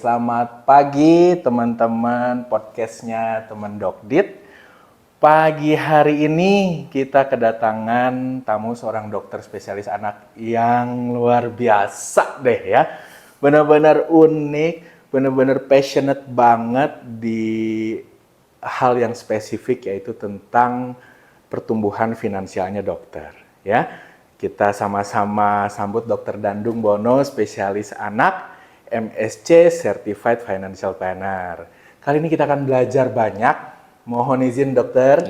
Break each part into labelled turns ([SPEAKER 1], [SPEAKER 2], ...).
[SPEAKER 1] selamat pagi teman-teman podcastnya teman Dokdit. Pagi hari ini kita kedatangan tamu seorang dokter spesialis anak yang luar biasa deh ya. Benar-benar unik, benar-benar passionate banget di hal yang spesifik yaitu tentang pertumbuhan finansialnya dokter ya. Kita sama-sama sambut Dr. Dandung Bono, spesialis anak, MSc Certified Financial Planner. Kali ini kita akan belajar banyak. Mohon izin dokter,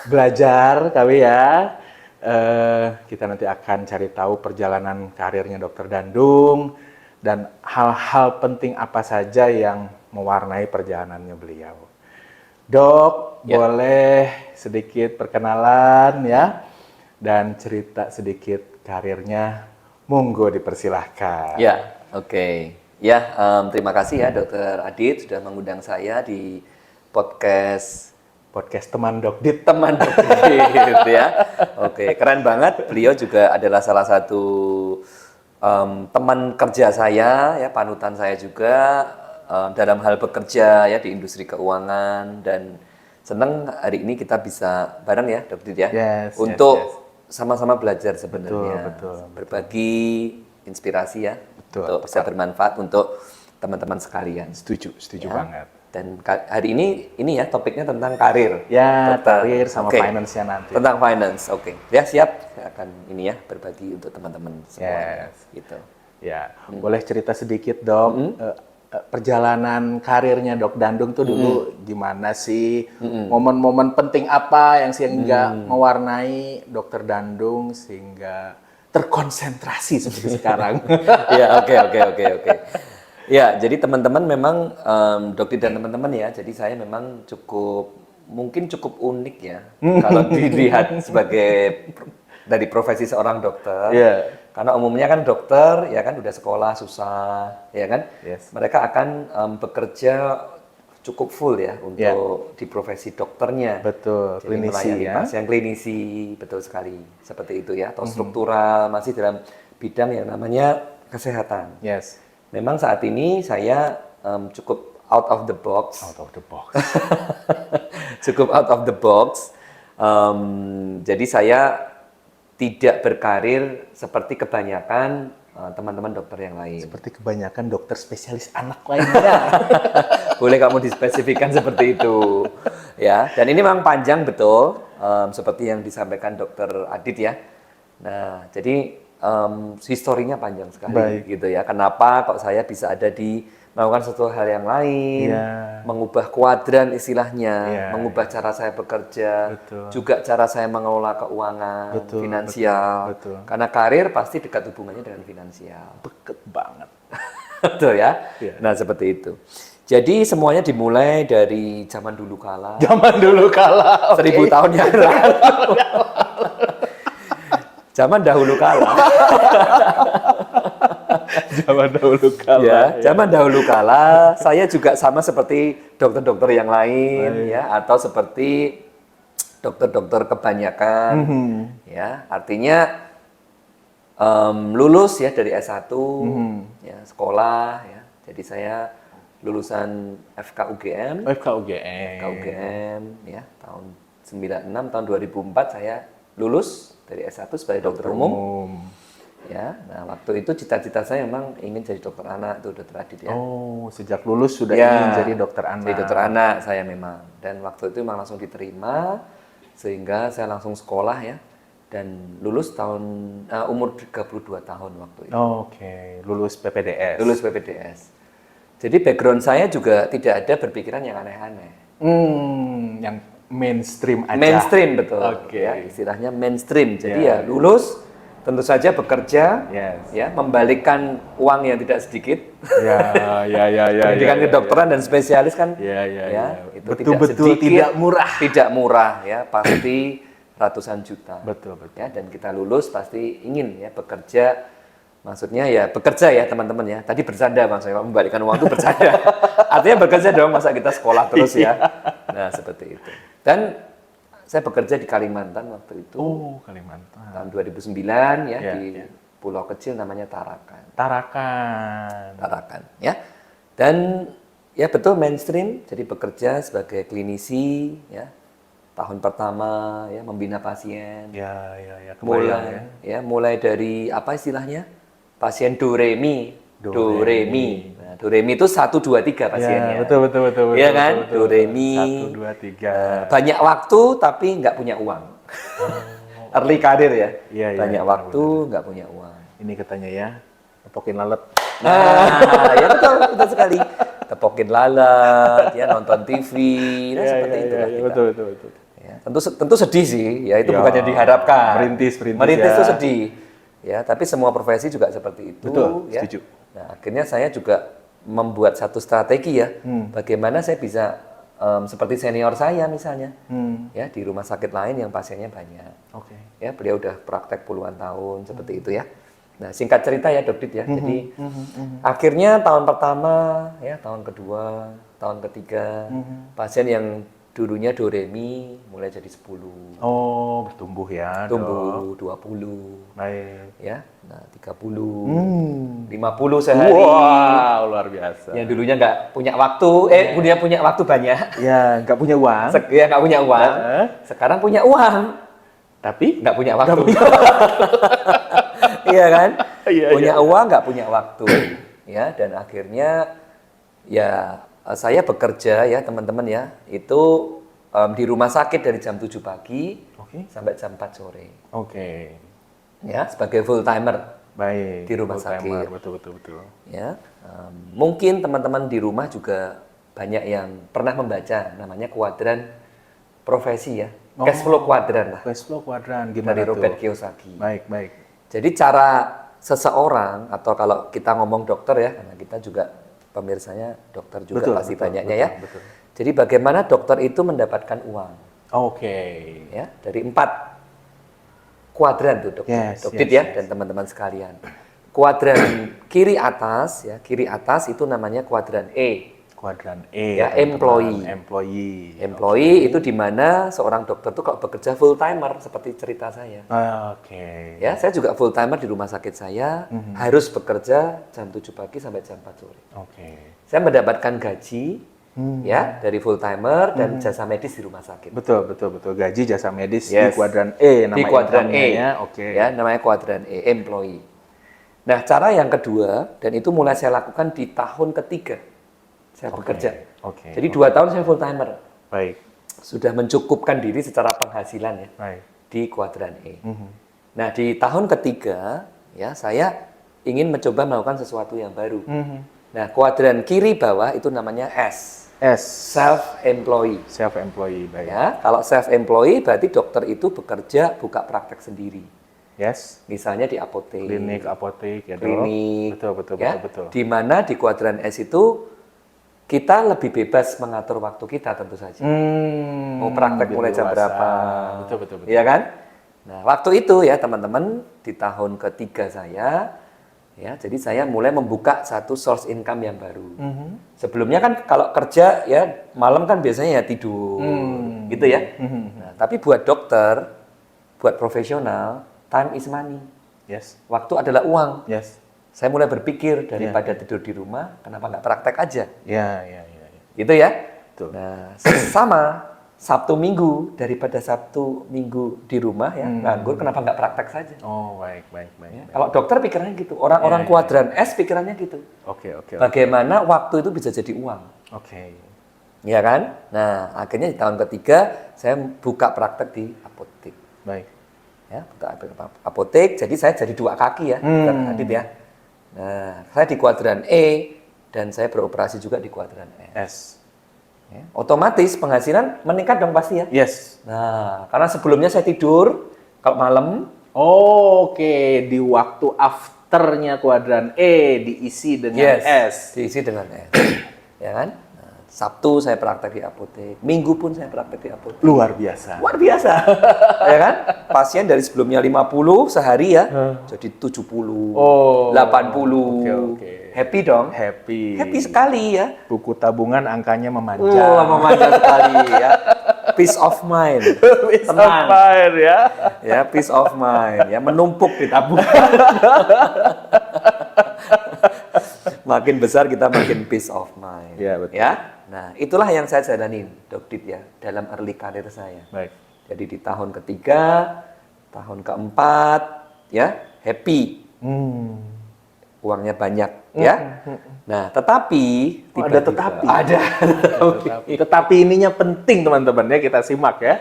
[SPEAKER 1] belajar kali ya. Kita nanti akan cari tahu perjalanan karirnya Dr. Dandung dan hal-hal penting apa saja yang mewarnai perjalanannya beliau. Dok, boleh sedikit perkenalan ya? Dan cerita sedikit karirnya, monggo dipersilahkan.
[SPEAKER 2] Ya, oke. Ya, terima kasih ya Dokter Adit sudah mengundang saya di podcast
[SPEAKER 1] teman Dokdit.
[SPEAKER 2] Teman Dokdit ya. Oke, keren banget. Beliau juga adalah salah satu teman kerja saya, ya panutan saya juga dalam hal bekerja ya di industri keuangan, dan senang hari ini kita bisa bareng ya Dokter ya, untuk sama-sama belajar sebenarnya,
[SPEAKER 1] betul.
[SPEAKER 2] berbagi inspirasi ya, untuk bisa bermanfaat untuk teman-teman sekalian.
[SPEAKER 1] Setuju
[SPEAKER 2] ya.
[SPEAKER 1] banget.
[SPEAKER 2] Dan hari ini ya topiknya tentang karir.
[SPEAKER 1] Ya, karir sama finance-nya nanti.
[SPEAKER 2] Tentang finance, oke. Ya siap, saya akan ini ya berbagi untuk teman-teman semua. Gitu.
[SPEAKER 1] Ya, boleh cerita sedikit dok, perjalanan karirnya Dok Dandung tuh dulu gimana sih? Momen-momen penting apa yang sehingga mewarnai Dokter Dandung sehingga terkonsentrasi seperti sekarang?
[SPEAKER 2] Ya, oke. Ya, jadi teman-teman memang Dokter dan teman-teman ya. Jadi saya memang mungkin cukup unik ya kalau dilihat sebagai dari profesi seorang dokter. Karena umumnya kan dokter ya kan udah sekolah susah ya kan. Mereka akan bekerja cukup full ya untuk di profesi dokternya.
[SPEAKER 1] Betul.
[SPEAKER 2] Jadi klinisi ya. Pasien klinisi, betul sekali. Seperti itu ya, atau struktural, masih dalam bidang yang namanya kesehatan. Memang saat ini saya cukup out of the box. Cukup out of the box. Jadi saya tidak berkarir seperti kebanyakan teman-teman dokter yang lain.
[SPEAKER 1] Seperti kebanyakan dokter spesialis anak lainnya.
[SPEAKER 2] Boleh kamu dispesifikkan seperti itu. Ya, dan ini memang panjang betul, seperti yang disampaikan Dokter Adit ya. Nah, jadi historinya panjang sekali gitu ya. Kenapa kok saya bisa ada di melakukan sesuatu hal yang lain, mengubah kuadran istilahnya, mengubah cara saya bekerja, juga cara saya mengelola keuangan, finansial. Karena karir pasti dekat hubungannya dengan finansial.
[SPEAKER 1] Deket banget.
[SPEAKER 2] Betul ya? Nah seperti itu. Jadi semuanya dimulai dari zaman dulu kala. 1000 tahun yang lalu. Zaman dahulu kala. Zaman dahulu kala, saya juga sama seperti dokter-dokter yang lain, ya, atau seperti dokter-dokter kebanyakan, ya, artinya lulus ya dari S1, ya, sekolah, ya, jadi saya lulusan FKUGM, ya, tahun 96, tahun 2004 saya lulus dari S1 sebagai dokter umum. Ya, nah waktu itu cita-cita saya memang ingin jadi dokter anak tuh Dokter Adit ya.
[SPEAKER 1] Oh, sejak lulus sudah ingin jadi dokter anak.
[SPEAKER 2] Jadi dokter anak saya memang. Dan waktu itu memang langsung diterima, sehingga saya langsung sekolah ya. Dan lulus umur 32 tahun waktu itu.
[SPEAKER 1] Lulus PPDS.
[SPEAKER 2] Lulus PPDS. Jadi background saya juga tidak ada berpikiran yang aneh-aneh.
[SPEAKER 1] Yang mainstream aja.
[SPEAKER 2] Mainstream betul. Ya, istilahnya mainstream. Jadi ya lulus, tentu saja bekerja, ya, membalikkan uang yang tidak sedikit. Pendidikan kedokteran dan spesialis kan, itu
[SPEAKER 1] betul-betul tidak murah.
[SPEAKER 2] Tidak murah, ya, pasti ratusan juta.
[SPEAKER 1] Betul.
[SPEAKER 2] Ya, dan kita lulus pasti ingin ya bekerja, maksudnya ya bekerja ya teman-teman ya. Tadi bercanda maksudnya membalikkan uang itu bercanda. Artinya bekerja dong, masa kita sekolah terus ya. Nah seperti itu. Dan saya bekerja di Kalimantan waktu itu.
[SPEAKER 1] Kalimantan.
[SPEAKER 2] Tahun 2009 ya, di pulau kecil namanya Tarakan.
[SPEAKER 1] Tarakan,
[SPEAKER 2] ya. Dan ya betul mainstream, jadi bekerja sebagai klinisi ya. Tahun pertama ya membina pasien.
[SPEAKER 1] Ya, kebayang ya.
[SPEAKER 2] Mulai dari apa istilahnya? Pasien doremi. Doremi. Nah, doremi itu 1 2 3 pasiennya.
[SPEAKER 1] Ya, betul.
[SPEAKER 2] Iya kan?
[SPEAKER 1] Betul.
[SPEAKER 2] Doremi.
[SPEAKER 1] 1 2 3.
[SPEAKER 2] Banyak waktu tapi nggak punya uang. Early karir ya.
[SPEAKER 1] Iya,
[SPEAKER 2] banyak
[SPEAKER 1] benar,
[SPEAKER 2] waktu nggak punya uang.
[SPEAKER 1] Ini katanya ya, tepokin lalat.
[SPEAKER 2] Ya betul sekali. Tepokin lalat, ya nonton TV, nah seperti itulah kita.
[SPEAKER 1] Betul.
[SPEAKER 2] Ya, tentu sedih sih, ya itu bukannya diharapkan.
[SPEAKER 1] Merintis
[SPEAKER 2] Merintis itu
[SPEAKER 1] ya.
[SPEAKER 2] sedih. Ya, tapi semua profesi juga seperti itu.
[SPEAKER 1] Betul,
[SPEAKER 2] ya.
[SPEAKER 1] setuju.
[SPEAKER 2] Nah, akhirnya saya juga membuat satu strategi ya, bagaimana saya bisa seperti senior saya misalnya, ya di rumah sakit lain yang pasiennya banyak.
[SPEAKER 1] Oke.
[SPEAKER 2] Ya, beliau udah praktek puluhan tahun seperti itu ya. Nah, singkat cerita ya Dok Dit ya. Jadi akhirnya tahun pertama, ya tahun kedua, tahun ketiga, pasien yang dulunya doremi mulai jadi 10.
[SPEAKER 1] Oh, bertumbuh ya.
[SPEAKER 2] Tumbuh 20.
[SPEAKER 1] Baik.
[SPEAKER 2] Ya. Nah, 30. 50 sehari.
[SPEAKER 1] Wow, luar biasa.
[SPEAKER 2] Yang dulunya nggak punya waktu, dia punya waktu banyak.
[SPEAKER 1] Ya, nggak punya uang.
[SPEAKER 2] Ya nggak punya uang. Sekarang punya uang.
[SPEAKER 1] Tapi
[SPEAKER 2] Nggak punya waktu. Iya kan? Punya uang nggak punya waktu. Ya, dan akhirnya ya saya bekerja ya teman-teman ya, itu di rumah sakit dari jam 7 pagi sampai jam 4 sore.
[SPEAKER 1] Oke.
[SPEAKER 2] Ya, sebagai full timer.
[SPEAKER 1] Baik.
[SPEAKER 2] Di rumah
[SPEAKER 1] full timer,
[SPEAKER 2] sakit.
[SPEAKER 1] Betul.
[SPEAKER 2] Ya, mungkin teman-teman di rumah juga banyak yang pernah membaca namanya kuadran profesi ya. Cash flow kuadran lah.
[SPEAKER 1] Cash flow kuadran gimana
[SPEAKER 2] Dari
[SPEAKER 1] tuh?
[SPEAKER 2] Robert Kiyosaki.
[SPEAKER 1] Baik.
[SPEAKER 2] Jadi cara seseorang atau kalau kita ngomong dokter ya, karena kita juga pemirsanya dokter juga pasti banyaknya ya.
[SPEAKER 1] Betul.
[SPEAKER 2] Jadi bagaimana dokter itu mendapatkan uang?
[SPEAKER 1] Oke.
[SPEAKER 2] Ya, dari 4 kuadran tuh dokter, Dokter ya dan teman-teman sekalian. Kuadran kiri atas ya, kiri atas itu namanya kuadran E.
[SPEAKER 1] Kuadran E.
[SPEAKER 2] Ya, employee. Employee itu di mana seorang dokter tuh kalau bekerja full timer seperti cerita saya.
[SPEAKER 1] Oke.
[SPEAKER 2] Ya, saya juga full timer di rumah sakit saya, harus bekerja jam 7 pagi sampai jam 4 sore.
[SPEAKER 1] Oke.
[SPEAKER 2] Saya mendapatkan gaji ya dari full timer dan jasa medis di rumah sakit.
[SPEAKER 1] Betul. Gaji jasa medis di kuadran E namanya.
[SPEAKER 2] Di kuadran E.
[SPEAKER 1] Oke.
[SPEAKER 2] Ya, namanya kuadran E, employee. Nah, cara yang kedua dan itu mulai saya lakukan di tahun ketiga saya bekerja. Jadi 2 tahun saya full timer.
[SPEAKER 1] Baik.
[SPEAKER 2] Sudah mencukupkan diri secara penghasilan ya.
[SPEAKER 1] Baik.
[SPEAKER 2] Di kuadran E. Nah, di tahun ketiga ya saya ingin mencoba melakukan sesuatu yang baru. Nah, kuadran kiri bawah itu namanya S. Self employee.
[SPEAKER 1] Self employee, baik.
[SPEAKER 2] Ya, kalau self employee berarti dokter itu bekerja buka praktek sendiri.
[SPEAKER 1] Yes.
[SPEAKER 2] Misalnya di apotek.
[SPEAKER 1] Klinik, apotek ya, Dok.
[SPEAKER 2] Klinik.
[SPEAKER 1] Betul.
[SPEAKER 2] Di mana di kuadran S itu kita lebih bebas mengatur waktu kita tentu saja. Mau praktek mulai jam berapa.
[SPEAKER 1] Betul.
[SPEAKER 2] Iya kan? Nah, waktu itu ya teman-teman di tahun ketiga saya, ya jadi saya mulai membuka satu source income yang baru. Sebelumnya kan kalau kerja ya malam kan biasanya ya tidur, gitu ya. Nah, tapi buat dokter, buat profesional, time is money.
[SPEAKER 1] Yes.
[SPEAKER 2] Waktu adalah uang.
[SPEAKER 1] Yes.
[SPEAKER 2] Saya mulai berpikir daripada tidur di rumah, kenapa nggak praktek aja?
[SPEAKER 1] Ya.
[SPEAKER 2] Gitu ya.
[SPEAKER 1] Betul.
[SPEAKER 2] Nah, sama Sabtu Minggu, daripada Sabtu Minggu di rumah ya, nganggur, kenapa nggak praktek saja?
[SPEAKER 1] Oh, baik.
[SPEAKER 2] Ya, kalau dokter pikirannya gitu, orang-orang kuadran S pikirannya gitu.
[SPEAKER 1] Oke.
[SPEAKER 2] Bagaimana waktu itu bisa jadi uang?
[SPEAKER 1] Oke.
[SPEAKER 2] Ya kan? Nah, akhirnya di tahun ketiga saya buka praktek di apotek.
[SPEAKER 1] Baik.
[SPEAKER 2] Ya, buka apotek, jadi saya jadi 2 kaki ya, Dokter Adit ya. Nah, saya di kuadran E dan saya beroperasi juga di kuadran S. Ya, otomatis penghasilan meningkat dong pasti ya.
[SPEAKER 1] Yes.
[SPEAKER 2] Nah, karena sebelumnya saya tidur kalau malam.
[SPEAKER 1] Oke, di waktu afternya kuadran E diisi dengan S.
[SPEAKER 2] Diisi dengan S. Ya kan? Nah, Sabtu saya praktek di apotek, Minggu pun saya praktek di apotek.
[SPEAKER 1] Luar biasa.
[SPEAKER 2] Ya kan? Pasien dari sebelumnya 50 sehari ya, jadi 70, 80.
[SPEAKER 1] Oke.
[SPEAKER 2] Happy dong?
[SPEAKER 1] Happy
[SPEAKER 2] sekali ya.
[SPEAKER 1] Buku tabungan angkanya memanja.
[SPEAKER 2] Memanjang sekali ya. Peace of mind. Tenang.
[SPEAKER 1] ya.
[SPEAKER 2] Ya, peace of mind. Ya, menumpuk di tabungan. Makin besar kita makin peace of mind.
[SPEAKER 1] Iya, betul.
[SPEAKER 2] Ya. Nah, itulah yang saya jalanin, Dok Dit ya, dalam early career saya.
[SPEAKER 1] Baik.
[SPEAKER 2] Jadi di tahun ketiga, tahun keempat, ya happy, uangnya banyak, ya. Nah, tetapi
[SPEAKER 1] Oh, ada
[SPEAKER 2] tiba-tiba-
[SPEAKER 1] tetapi.
[SPEAKER 2] ada.
[SPEAKER 1] Tetapi ininya penting teman-teman ya, kita simak ya.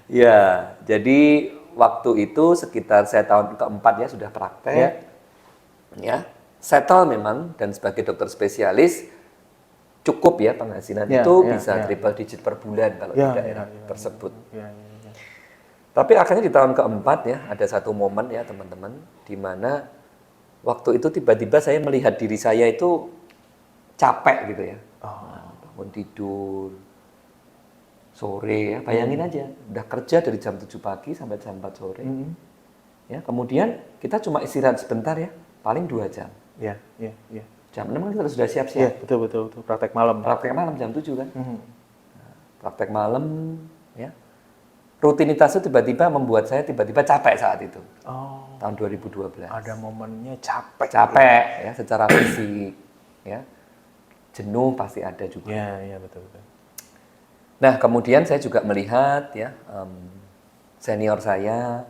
[SPEAKER 2] Ya, jadi waktu itu sekitar saya tahun keempat ya sudah praktek, ya, settle memang dan sebagai dokter spesialis cukup ya penghasilan
[SPEAKER 1] Ya,
[SPEAKER 2] itu
[SPEAKER 1] ya,
[SPEAKER 2] bisa
[SPEAKER 1] ya.
[SPEAKER 2] triple digit per bulan kalau
[SPEAKER 1] Ya,
[SPEAKER 2] di daerah
[SPEAKER 1] ya, ya,
[SPEAKER 2] tersebut.
[SPEAKER 1] Ya.
[SPEAKER 2] Tapi akhirnya di tahun keempat ya ada satu momen ya teman-teman di mana waktu itu tiba-tiba saya melihat diri saya itu capek gitu ya. Nah, bangun tidur sore ya, bayangin aja udah kerja dari jam 7 pagi sampai jam 4 sore. Ya, kemudian kita cuma istirahat sebentar ya, paling 2 jam.
[SPEAKER 1] Ya, ya, ya.
[SPEAKER 2] Jam 6 kan kita sudah
[SPEAKER 1] Ya,
[SPEAKER 2] siap-siap.
[SPEAKER 1] betul. Praktek malam.
[SPEAKER 2] Praktek malam jam 7 kan. Nah, praktek malam ya. Rutinitas itu tiba-tiba membuat saya tiba-tiba capek saat itu.
[SPEAKER 1] Oh,
[SPEAKER 2] Tahun 2012.
[SPEAKER 1] ada momennya capek.
[SPEAKER 2] Capek ya secara fisik ya. Jenuh pasti ada juga.
[SPEAKER 1] Ya, betul.
[SPEAKER 2] Nah, kemudian saya juga melihat ya senior saya,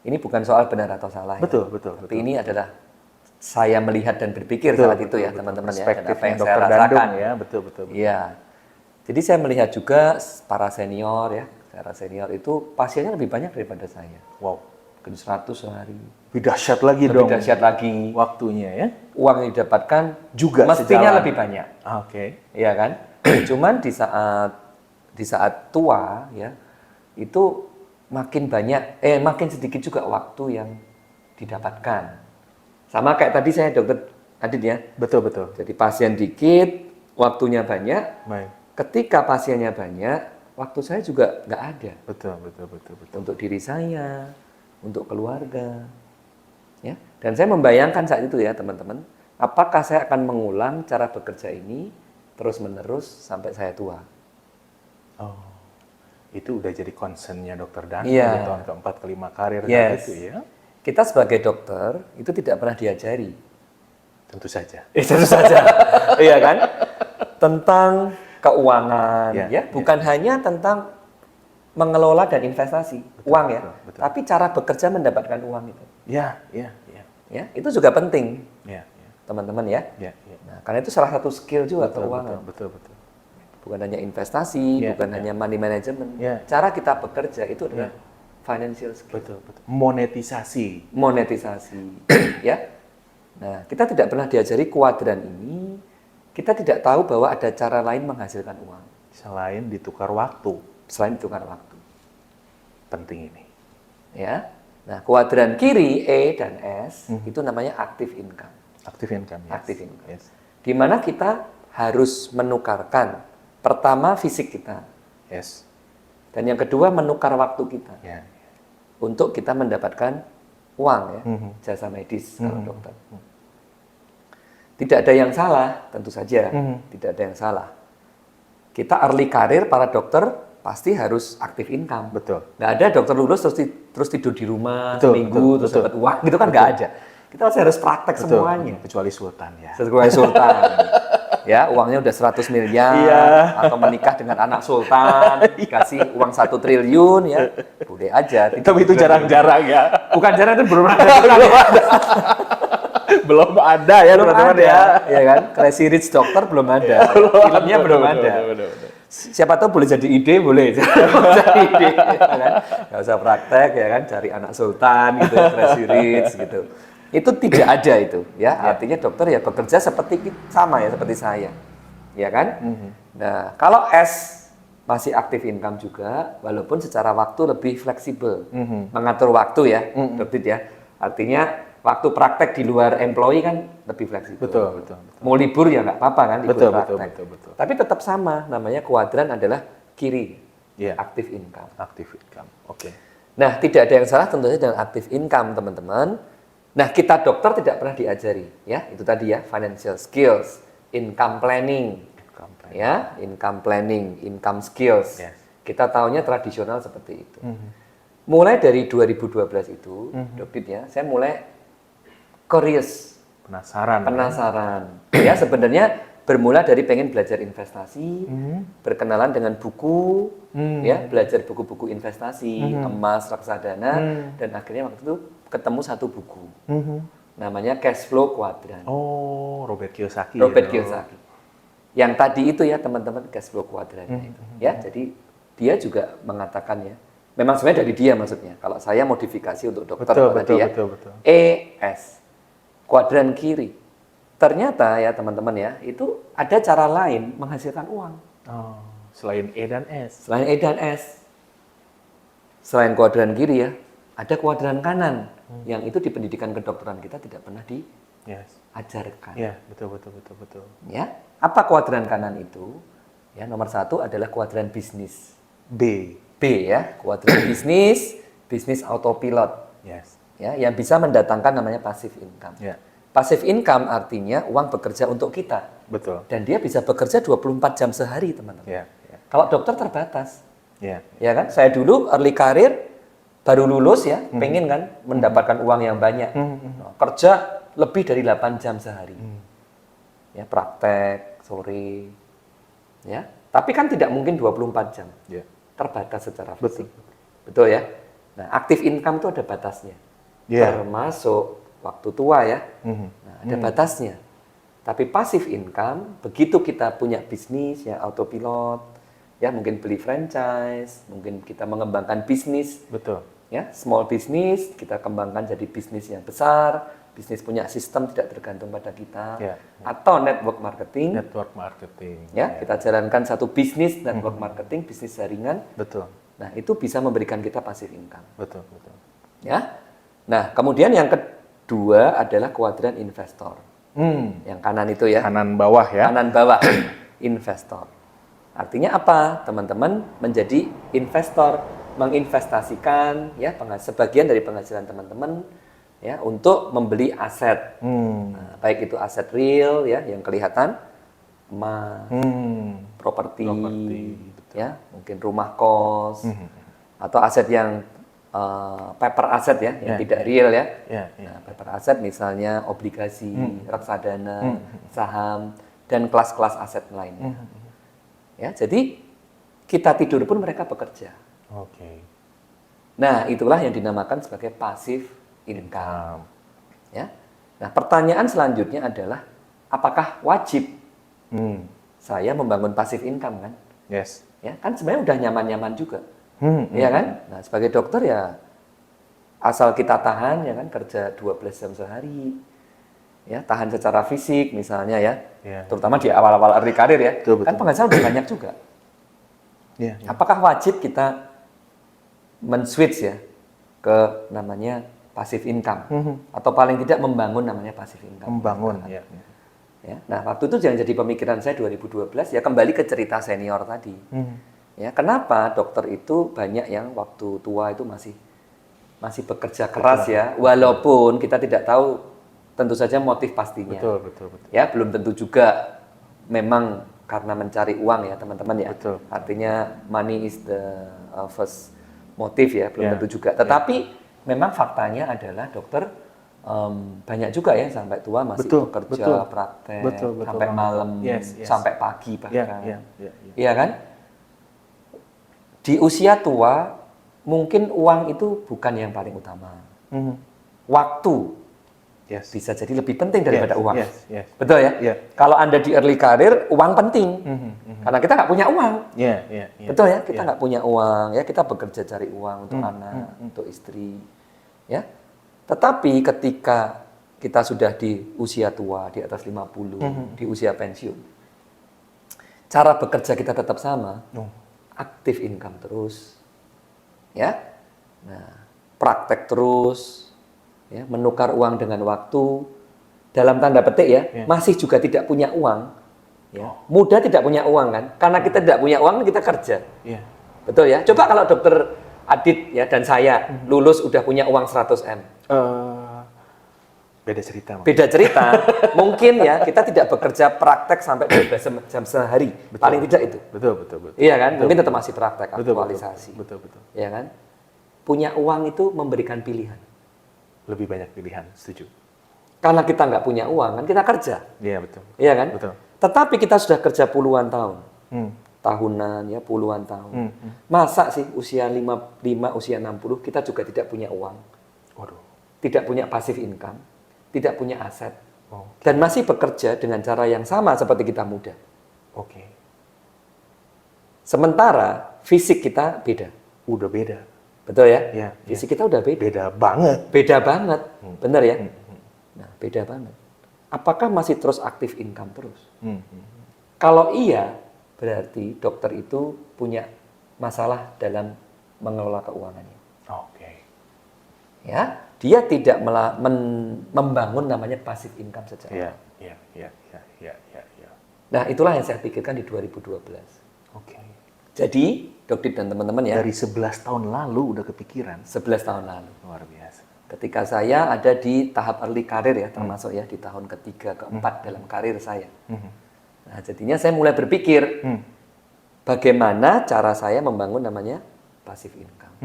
[SPEAKER 2] ini bukan soal benar atau salah
[SPEAKER 1] Betul.
[SPEAKER 2] Tapi ini adalah saya melihat dan berpikir saat itu ya teman-teman ya, dan apa yang saya
[SPEAKER 1] Dokter
[SPEAKER 2] rasakan.
[SPEAKER 1] Dandung ya, betul.
[SPEAKER 2] Iya. Jadi saya melihat juga para senior ya, para senior itu pasiennya lebih banyak daripada saya.
[SPEAKER 1] Wow,
[SPEAKER 2] Mungkin 100 sehari.
[SPEAKER 1] lebih dahsyat lagi
[SPEAKER 2] Lebih
[SPEAKER 1] dong.
[SPEAKER 2] dahsyat lagi.
[SPEAKER 1] Waktunya ya.
[SPEAKER 2] Uang yang didapatkan
[SPEAKER 1] Juga
[SPEAKER 2] mestinya
[SPEAKER 1] sejalan.
[SPEAKER 2] lebih banyak.
[SPEAKER 1] Oke.
[SPEAKER 2] Iya kan? Cuman di saat tua ya itu makin sedikit juga waktu yang didapatkan. Sama kayak tadi saya dokter Adit ya.
[SPEAKER 1] Betul.
[SPEAKER 2] Jadi pasien dikit, waktunya banyak.
[SPEAKER 1] Baik.
[SPEAKER 2] Ketika pasiennya banyak, waktu saya juga nggak ada.
[SPEAKER 1] Betul.
[SPEAKER 2] Untuk diri saya, untuk keluarga. Ya. Dan saya membayangkan saat itu ya teman-teman, apakah saya akan mengulang cara bekerja ini terus-menerus sampai saya tua?
[SPEAKER 1] Oh, itu udah jadi concernnya dokter Dandung
[SPEAKER 2] Iya.
[SPEAKER 1] di tahun keempat kelima karir
[SPEAKER 2] Yes.
[SPEAKER 1] itu ya.
[SPEAKER 2] Kita sebagai dokter itu tidak pernah diajari.
[SPEAKER 1] Tentu saja.
[SPEAKER 2] Tentu saja, iya kan? Tentang keuangan,
[SPEAKER 1] Ya,
[SPEAKER 2] ya, bukan hanya tentang mengelola dan investasi uang ya,
[SPEAKER 1] betul.
[SPEAKER 2] tapi cara bekerja mendapatkan uang itu,
[SPEAKER 1] Ya.
[SPEAKER 2] ya, itu juga penting,
[SPEAKER 1] Ya.
[SPEAKER 2] teman-teman ya.
[SPEAKER 1] Ya.
[SPEAKER 2] Nah, karena itu salah satu skill juga keuangan,
[SPEAKER 1] Betul.
[SPEAKER 2] bukan hanya investasi,
[SPEAKER 1] Ya,
[SPEAKER 2] bukan
[SPEAKER 1] ya.
[SPEAKER 2] hanya money management,
[SPEAKER 1] Ya.
[SPEAKER 2] cara kita bekerja itu adalah financial skill,
[SPEAKER 1] Betul. Monetisasi.
[SPEAKER 2] monetisasi, ya. Nah, kita tidak pernah diajari kuadran ini. Kita tidak tahu bahwa ada cara lain menghasilkan uang
[SPEAKER 1] Selain ditukar waktu.
[SPEAKER 2] selain tukar waktu.
[SPEAKER 1] Penting ini.
[SPEAKER 2] Ya. Nah, kuadran kiri E dan S itu namanya active income.
[SPEAKER 1] Active income. Yes.
[SPEAKER 2] Active income.
[SPEAKER 1] Yes.
[SPEAKER 2] Di mana kita harus menukarkan pertama fisik kita
[SPEAKER 1] Yes.
[SPEAKER 2] dan yang kedua menukar waktu kita
[SPEAKER 1] Ya.
[SPEAKER 2] untuk kita mendapatkan uang ya, jasa medis kalau dokter. Tidak ada yang salah, tentu saja. Tidak ada yang salah. Kita early career para dokter pasti harus active income.
[SPEAKER 1] Betul.
[SPEAKER 2] Nggak ada dokter lulus terus tidur di rumah
[SPEAKER 1] Betul,
[SPEAKER 2] seminggu terus
[SPEAKER 1] betul.
[SPEAKER 2] dapat uang, gitu kan nggak ada. Kita masih harus praktek
[SPEAKER 1] Betul.
[SPEAKER 2] semuanya.
[SPEAKER 1] Kecuali sultan ya.
[SPEAKER 2] Sesuai sultan. Ya, uangnya udah 100 miliar
[SPEAKER 1] Iya.
[SPEAKER 2] atau menikah dengan anak sultan, dikasih uang 1 triliun ya. Boleh aja.
[SPEAKER 1] Tapi itu jarang-jarang ya.
[SPEAKER 2] Bukan jarang, itu belum ada juga ya.
[SPEAKER 1] Belum ada ya
[SPEAKER 2] Belum
[SPEAKER 1] teman-teman
[SPEAKER 2] ada,
[SPEAKER 1] ya.
[SPEAKER 2] ya kan? Crazy Rich Doctor belum ada. Filmnya belum ada.
[SPEAKER 1] Betul.
[SPEAKER 2] Siapa tahu boleh jadi ide, boleh. Jadi ide, ya kan? Nggak usah praktek, ya kan? Cari anak sultan gitu, ya, Crazy Rich gitu. Itu tidak ada itu, ya. Artinya dokter ya bekerja seperti sama ya, seperti saya, ya kan? Nah, kalau S masih aktif income juga, walaupun secara waktu lebih fleksibel, mengatur waktu ya, dokter ya. Artinya waktu praktek di luar employee kan lebih fleksibel.
[SPEAKER 1] Betul.
[SPEAKER 2] Mau libur ya nggak apa-apa kan, libur
[SPEAKER 1] Betul.
[SPEAKER 2] praktek. Tapi tetap sama, namanya kuadran adalah kiri,
[SPEAKER 1] Iya.
[SPEAKER 2] aktif income.
[SPEAKER 1] Active income. Oke.
[SPEAKER 2] Nah, tidak ada yang salah tentunya dengan aktif income, teman-teman. Nah, kita dokter tidak pernah diajari, ya. Itu tadi ya, financial skills, income planning, ya, income planning, income skills.
[SPEAKER 1] Yes.
[SPEAKER 2] Kita taunya tradisional seperti itu. Mulai dari 2012 itu, Dokter ya, saya mulai curious
[SPEAKER 1] Penasaran.
[SPEAKER 2] Penasaran. Ya, sebenarnya bermula dari pengen belajar investasi, berkenalan dengan buku, ya, belajar buku-buku investasi, emas, reksadana, dan akhirnya waktu itu ketemu satu buku. Namanya Cash Flow Quadrant.
[SPEAKER 1] Oh, Robert Kiyosaki.
[SPEAKER 2] Robert
[SPEAKER 1] ya.
[SPEAKER 2] Kiyosaki. Yang tadi itu ya teman-teman Cash Flow Quadrant itu. Ya, jadi dia juga mengatakan ya, memang sebenarnya dari dia maksudnya. Kalau saya modifikasi untuk dokter tadi ya.
[SPEAKER 1] Betul.
[SPEAKER 2] ES, kuadran kiri. Ternyata ya teman-teman ya, itu ada cara lain menghasilkan uang.
[SPEAKER 1] Oh, selain E dan S.
[SPEAKER 2] Selain E dan S. Selain kuadran kiri ya, ada kuadran kanan. Yang itu di pendidikan kedokteran kita tidak pernah
[SPEAKER 1] Yes.
[SPEAKER 2] diajarkan.
[SPEAKER 1] Ya, betul.
[SPEAKER 2] Ya, apa kuadran kanan itu? Ya, nomor satu adalah kuadran bisnis.
[SPEAKER 1] B.
[SPEAKER 2] B ya, kuadran bisnis autopilot.
[SPEAKER 1] Yes.
[SPEAKER 2] Ya, yang bisa mendatangkan namanya passive income.
[SPEAKER 1] Ya,
[SPEAKER 2] Passive income artinya uang bekerja untuk kita.
[SPEAKER 1] betul.
[SPEAKER 2] Dan dia bisa bekerja 24 jam sehari, teman-teman.
[SPEAKER 1] Ya.
[SPEAKER 2] Kalau dokter terbatas.
[SPEAKER 1] Ya.
[SPEAKER 2] Ya kan? Saya dulu early career baru lulus ya, pengen kan mendapatkan uang yang banyak. Nah, kerja lebih dari 8 jam sehari. Ya, praktek sore. Ya. Tapi kan tidak mungkin 24 jam.
[SPEAKER 1] Ya.
[SPEAKER 2] Terbatas secara
[SPEAKER 1] Betul.
[SPEAKER 2] fisik. Betul ya? Nah, active income itu ada batasnya.
[SPEAKER 1] Ya.
[SPEAKER 2] Termasuk waktu tua ya. Nah, ada batasnya. Tapi passive income, begitu kita punya bisnis ya autopilot, ya mungkin beli franchise, mungkin kita mengembangkan bisnis,
[SPEAKER 1] Betul.
[SPEAKER 2] ya small business, kita kembangkan jadi bisnis yang besar, bisnis punya sistem tidak tergantung pada kita,
[SPEAKER 1] Ya.
[SPEAKER 2] atau network marketing,
[SPEAKER 1] Network marketing.
[SPEAKER 2] ya kita jalankan satu bisnis network marketing, bisnis jaringan.
[SPEAKER 1] Betul.
[SPEAKER 2] Nah itu bisa memberikan kita passive income.
[SPEAKER 1] Betul.
[SPEAKER 2] Ya. Nah, kemudian yang kedua adalah kuadran investor. Yang kanan itu ya.
[SPEAKER 1] Kanan bawah ya.
[SPEAKER 2] Kanan bawah investor. Artinya apa? Teman-teman menjadi investor, menginvestasikan ya sebagian dari penghasilan teman-teman ya untuk membeli aset. Nah, baik itu aset real ya yang kelihatan, emas, properti, ya, mungkin rumah kos, atau aset yang paper aset ya, yang tidak real ya. Nah, paper aset misalnya obligasi, reksadana, saham, dan kelas-kelas aset lainnya. Ya, jadi kita tidur pun mereka bekerja.
[SPEAKER 1] Oke.
[SPEAKER 2] Nah, itulah yang dinamakan sebagai passive income. Ya. Nah, pertanyaan selanjutnya adalah apakah wajib saya membangun passive income kan?
[SPEAKER 1] Yes.
[SPEAKER 2] Ya, kan sebenarnya udah nyaman-nyaman juga. Iya kan? Nah, sebagai dokter ya asal kita tahan ya kan kerja 12 jam sehari. Ya, tahan secara fisik misalnya ya. Terutama di awal-awal early career ya.
[SPEAKER 1] Betul.
[SPEAKER 2] Kan penghasilan udah banyak juga. Apakah wajib kita men-switch ya ke namanya passive income atau paling tidak membangun namanya passive income?
[SPEAKER 1] Membangun ya.
[SPEAKER 2] Ya. Nah, waktu itu yang jadi pemikiran saya 2012 ya kembali ke cerita senior tadi. Ya, kenapa dokter itu banyak yang waktu tua itu masih bekerja keras ya, walaupun kita tidak tahu tentu saja motif pastinya.
[SPEAKER 1] Betul.
[SPEAKER 2] Ya, belum tentu juga memang karena mencari uang ya, teman-teman ya.
[SPEAKER 1] Betul.
[SPEAKER 2] Artinya money is the first motive ya, belum tentu juga. Tetapi memang faktanya adalah dokter banyak juga ya sampai tua masih bekerja, praktek sampai malam, sampai pagi bahkan. Iya kan? Di usia tua, mungkin uang itu bukan yang paling utama. Waktu bisa jadi lebih penting daripada uang. Betul ya? Kalau Anda di early career, uang penting. Karena kita nggak punya uang. Betul ya? Kita nggak punya uang. Ya, kita bekerja cari uang untuk anak, untuk istri. Ya. Tetapi ketika kita sudah di usia tua, di atas 50, di usia pensiun, cara bekerja kita tetap sama. Aktif income terus, ya, nah praktek terus, ya menukar uang dengan waktu, dalam tanda petik ya, masih juga tidak punya uang, ya muda tidak punya uang kan, karena kita tidak punya uang kita kerja, betul ya. Coba kalau dokter Adit ya dan saya lulus udah punya uang 100 M,
[SPEAKER 1] beda cerita.
[SPEAKER 2] Beda cerita. Mungkin ya kita tidak bekerja praktek sampai 12 jam sehari. Paling tidak itu.
[SPEAKER 1] Betul.
[SPEAKER 2] Iya kan? Mungkin tetap masih praktek, aktualisasi.
[SPEAKER 1] Betul.
[SPEAKER 2] Iya kan? Punya uang itu memberikan pilihan.
[SPEAKER 1] Lebih banyak pilihan, setuju.
[SPEAKER 2] Karena kita nggak punya uang, kan kita kerja.
[SPEAKER 1] Iya, betul.
[SPEAKER 2] Iya kan?
[SPEAKER 1] Betul.
[SPEAKER 2] Tetapi kita sudah kerja puluhan tahun.
[SPEAKER 1] Hmm.
[SPEAKER 2] Tahunan ya, puluhan tahun. Masa sih usia 55, usia 60 kita juga tidak punya uang.
[SPEAKER 1] Waduh.
[SPEAKER 2] Tidak punya passive income, tidak punya aset.
[SPEAKER 1] Oh,
[SPEAKER 2] Dan masih bekerja dengan cara yang sama seperti kita muda.
[SPEAKER 1] oke.
[SPEAKER 2] Sementara fisik kita beda.
[SPEAKER 1] Udah beda.
[SPEAKER 2] Betul ya?
[SPEAKER 1] Iya,
[SPEAKER 2] Fisik kita udah beda.
[SPEAKER 1] Beda banget.
[SPEAKER 2] Beda banget. Benar ya? Nah, beda banget. Apakah masih terus aktif income terus? Kalau iya, berarti dokter itu punya masalah dalam mengelola keuangannya.
[SPEAKER 1] Oke.
[SPEAKER 2] Ya, dia tidak membangun namanya passive income sejak
[SPEAKER 1] Iya,
[SPEAKER 2] awal.
[SPEAKER 1] iya.
[SPEAKER 2] Nah, itulah yang saya pikirkan di 2012.
[SPEAKER 1] Oke.
[SPEAKER 2] Jadi, Dokter dan teman-teman ya,
[SPEAKER 1] Dari 11 tahun lalu udah kepikiran.
[SPEAKER 2] 11 tahun lalu.
[SPEAKER 1] Luar biasa.
[SPEAKER 2] Ketika saya ada di tahap early karir ya, termasuk ya di tahun ketiga, keempat dalam karir saya. Nah, jadinya saya mulai berpikir, bagaimana cara saya membangun namanya passive income.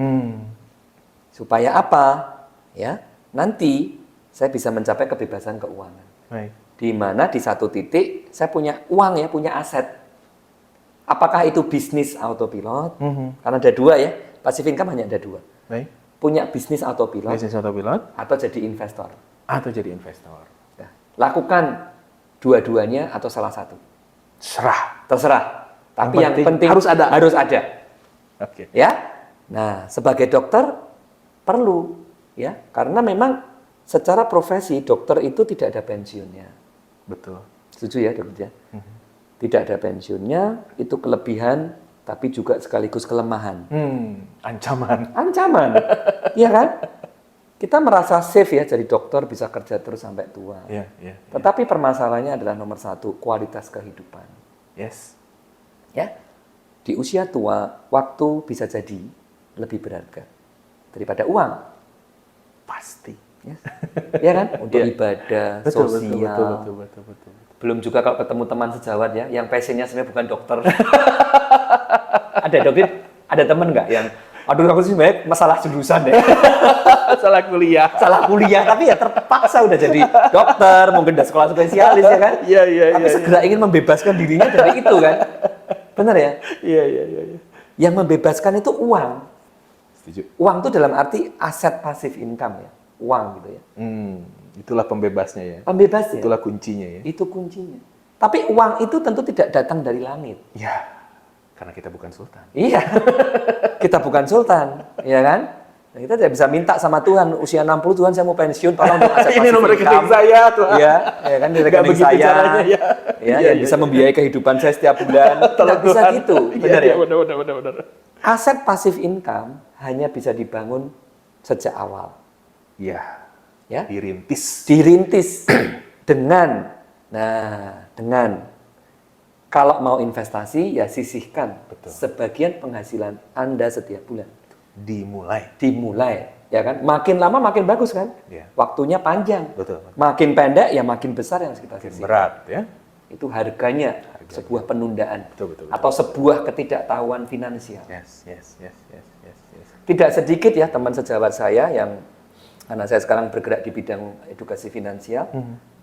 [SPEAKER 2] Supaya apa? Ya, nanti saya bisa mencapai kebebasan keuangan.
[SPEAKER 1] Baik.
[SPEAKER 2] Di mana di satu titik saya punya uang ya, punya aset. Apakah itu bisnis autopilot? Karena ada dua ya, passive income hanya ada dua.
[SPEAKER 1] Baik.
[SPEAKER 2] Punya bisnis autopilot
[SPEAKER 1] Bisnis autopilot
[SPEAKER 2] atau jadi investor.
[SPEAKER 1] atau jadi investor.
[SPEAKER 2] Nah, lakukan dua-duanya atau salah satu.
[SPEAKER 1] Serah.
[SPEAKER 2] Terserah. Tapi yang penting
[SPEAKER 1] harus ada.
[SPEAKER 2] Harus ada.
[SPEAKER 1] Oke.
[SPEAKER 2] Ya. Nah, sebagai dokter perlu ya, karena memang secara profesi dokter itu tidak ada pensiunnya.
[SPEAKER 1] Betul.
[SPEAKER 2] Setuju ya, dokter ya? Tidak ada pensiunnya, itu kelebihan tapi juga sekaligus kelemahan.
[SPEAKER 1] Ancaman.
[SPEAKER 2] Ancaman. Iya kan? Kita merasa safe ya jadi dokter, bisa kerja terus sampai tua.
[SPEAKER 1] Iya.
[SPEAKER 2] Tetapi permasalahannya adalah nomor satu, kualitas kehidupan.
[SPEAKER 1] Yes.
[SPEAKER 2] Ya, di usia tua, waktu bisa jadi lebih berharga daripada uang.
[SPEAKER 1] Pasti.
[SPEAKER 2] Ya, ya kan? Untuk ibadah, sosial.
[SPEAKER 1] Betul.
[SPEAKER 2] Belum juga kalau ketemu teman sejawat ya, yang passionnya sebenarnya bukan dokter. Ada dokter, ada teman nggak yang, aduh aku sih sebenarnya masalah jurusan deh.
[SPEAKER 1] Salah kuliah.
[SPEAKER 2] Salah kuliah, tapi ya terpaksa udah jadi dokter, mungkin udah sekolah spesialis ya kan?
[SPEAKER 1] Iya.
[SPEAKER 2] Tapi segera ingin membebaskan dirinya dari itu kan? Benar ya?
[SPEAKER 1] Iya.
[SPEAKER 2] Yang membebaskan itu uang.
[SPEAKER 1] Setuju.
[SPEAKER 2] Uang itu dalam arti aset passive income ya, uang gitu ya.
[SPEAKER 1] Itulah pembebasnya ya.
[SPEAKER 2] Pembebasnya.
[SPEAKER 1] Itulah kuncinya ya.
[SPEAKER 2] Itu kuncinya. Tapi uang itu tentu tidak datang dari langit.
[SPEAKER 1] Ya, karena kita bukan sultan.
[SPEAKER 2] Iya, kita bukan sultan, ya kan? Nah, kita tidak bisa minta sama Tuhan, usia 60 Tuhan saya mau pensiun, tolong untuk aset
[SPEAKER 1] Ini nomor
[SPEAKER 2] passive
[SPEAKER 1] rekening
[SPEAKER 2] income.
[SPEAKER 1] saya Tuhan.
[SPEAKER 2] Iya, ya kan di
[SPEAKER 1] Nggak
[SPEAKER 2] rekening
[SPEAKER 1] begitu
[SPEAKER 2] saya.
[SPEAKER 1] caranya, ya.
[SPEAKER 2] Yang bisa membiayai kehidupan saya setiap bulan.
[SPEAKER 1] Tolong
[SPEAKER 2] Nggak bisa
[SPEAKER 1] Tuhan.
[SPEAKER 2] gitu, benar ya?
[SPEAKER 1] Benar.
[SPEAKER 2] Aset passive income hanya bisa dibangun sejak awal.
[SPEAKER 1] Iya.
[SPEAKER 2] Ya.
[SPEAKER 1] Dirintis.
[SPEAKER 2] Dirintis dengan kalau mau investasi ya sisihkan sebagian penghasilan Anda setiap bulan. Dimulai, ya kan? Makin lama makin bagus kan?
[SPEAKER 1] Iya.
[SPEAKER 2] Waktunya panjang.
[SPEAKER 1] Betul.
[SPEAKER 2] Makin pendek ya makin besar yang kita sisihkan.
[SPEAKER 1] Berat ya.
[SPEAKER 2] Itu harganya sebuah penundaan
[SPEAKER 1] Betul.
[SPEAKER 2] atau sebuah ketidaktahuan finansial.
[SPEAKER 1] Yes.
[SPEAKER 2] Tidak sedikit ya teman sejawat saya yang karena saya sekarang bergerak di bidang edukasi finansial,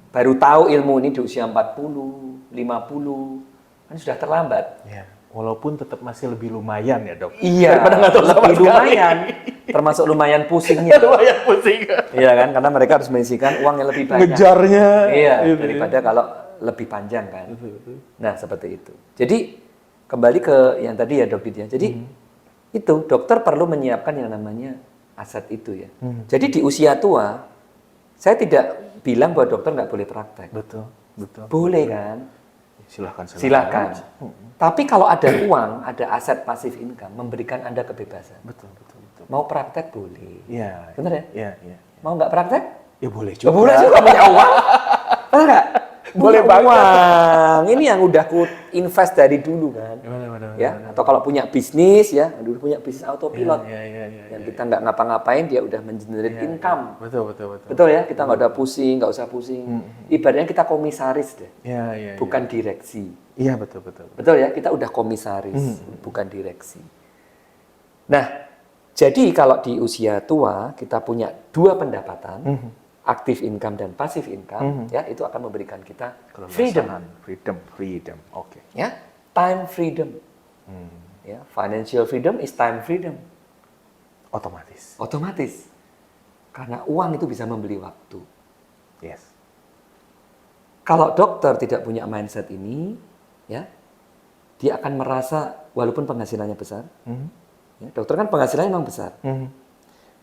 [SPEAKER 2] baru tahu ilmu ini di usia 40, 50, kan sudah terlambat.
[SPEAKER 1] Ya. Walaupun tetap masih lebih lumayan ya dok.
[SPEAKER 2] Iya,
[SPEAKER 1] Daripada nggak tahu sama
[SPEAKER 2] lebih
[SPEAKER 1] sekali.
[SPEAKER 2] lumayan, termasuk lumayan pusingnya.
[SPEAKER 1] Lumayan pusing.
[SPEAKER 2] Iya kan, karena mereka harus menyisihkan uang yang lebih banyak.
[SPEAKER 1] Ngejarnya.
[SPEAKER 2] Iya,
[SPEAKER 1] Gitu.
[SPEAKER 2] daripada kalau lebih panjang kan. Nah, seperti itu. Jadi, kembali ke yang tadi ya dok Didi ya. Jadi, itu dokter perlu menyiapkan yang namanya aset itu ya. Jadi di usia tua, saya tidak bilang bahwa dokter nggak boleh praktek.
[SPEAKER 1] Betul.
[SPEAKER 2] Boleh kan?
[SPEAKER 1] Silakan.
[SPEAKER 2] Tapi kalau ada uang, ada aset passive income, memberikan Anda kebebasan.
[SPEAKER 1] Betul.
[SPEAKER 2] Mau praktek boleh.
[SPEAKER 1] Iya.
[SPEAKER 2] Benar ya?
[SPEAKER 1] Iya.
[SPEAKER 2] Mau nggak praktek?
[SPEAKER 1] Ya boleh juga.
[SPEAKER 2] Boleh juga punya uang. Benar nggak?
[SPEAKER 1] Boleh
[SPEAKER 2] Punya
[SPEAKER 1] banget.
[SPEAKER 2] uang. Ini yang udah ku invest dari dulu kan.
[SPEAKER 1] Benar.
[SPEAKER 2] Ya, atau kalau punya bisnis ya, dulu punya bisnis autopilot.
[SPEAKER 1] Iya.
[SPEAKER 2] Yang kita nggak ngapa-ngapain dia udah mengenerate income.
[SPEAKER 1] Betul.
[SPEAKER 2] Betul ya, kita nggak usah pusing. Ibaratnya kita komisaris deh,
[SPEAKER 1] Iya.
[SPEAKER 2] bukan direksi.
[SPEAKER 1] Iya betul.
[SPEAKER 2] Betul ya, kita udah komisaris, bukan direksi. Nah, jadi kalau di usia tua kita punya dua pendapatan, active income dan passive income, ya itu akan memberikan kita
[SPEAKER 1] Keleluasaan. Freedom. Oke.
[SPEAKER 2] ya, time freedom. Ya, financial freedom is time freedom. Otomatis. Karena uang itu bisa membeli waktu.
[SPEAKER 1] Yes.
[SPEAKER 2] Kalau dokter tidak punya mindset ini, ya, dia akan merasa walaupun penghasilannya besar, ya, dokter kan penghasilannya memang besar,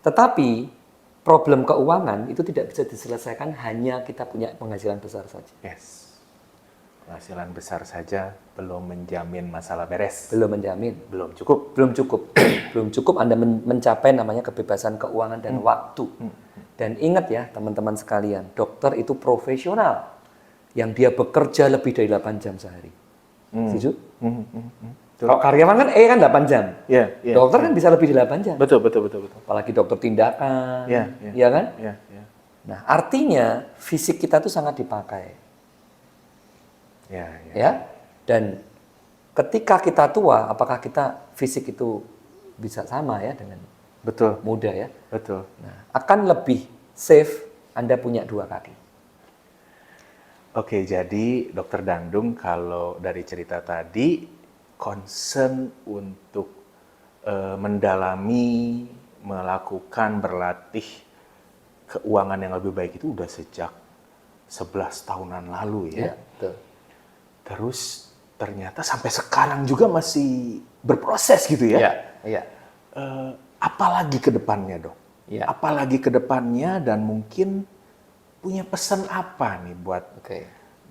[SPEAKER 2] tetapi problem keuangan itu tidak bisa diselesaikan hanya kita punya penghasilan besar saja.
[SPEAKER 1] Yes. Penghasilan besar saja belum menjamin masalah beres.
[SPEAKER 2] Belum menjamin.
[SPEAKER 1] Belum cukup.
[SPEAKER 2] Belum cukup Anda mencapai namanya kebebasan keuangan dan waktu. Dan ingat ya teman-teman sekalian, dokter itu profesional yang dia bekerja lebih dari 8 jam sehari. Setuju? Kalau karyawan kan kan 8 jam.
[SPEAKER 1] Yeah.
[SPEAKER 2] Dokter kan bisa lebih dari 8 jam.
[SPEAKER 1] Betul.
[SPEAKER 2] Apalagi dokter tindakan.
[SPEAKER 1] Yeah.
[SPEAKER 2] Ya kan?
[SPEAKER 1] Yeah.
[SPEAKER 2] Nah, artinya fisik kita tuh sangat dipakai. Ya. Dan ketika kita tua, apakah kita fisik itu bisa sama ya dengan muda ya?
[SPEAKER 1] Betul.
[SPEAKER 2] Nah, akan lebih safe Anda punya 2 kaki.
[SPEAKER 1] Oke, jadi Dokter Dandung kalau dari cerita tadi concern untuk mendalami, melakukan, berlatih keuangan yang lebih baik itu udah sejak 11 tahunan lalu ya.
[SPEAKER 2] Betul.
[SPEAKER 1] Terus ternyata sampai sekarang juga masih berproses gitu ya.
[SPEAKER 2] Iya.
[SPEAKER 1] Apalagi ke depannya, Dok?
[SPEAKER 2] Ya.
[SPEAKER 1] Apalagi ke depannya dan mungkin punya pesan apa nih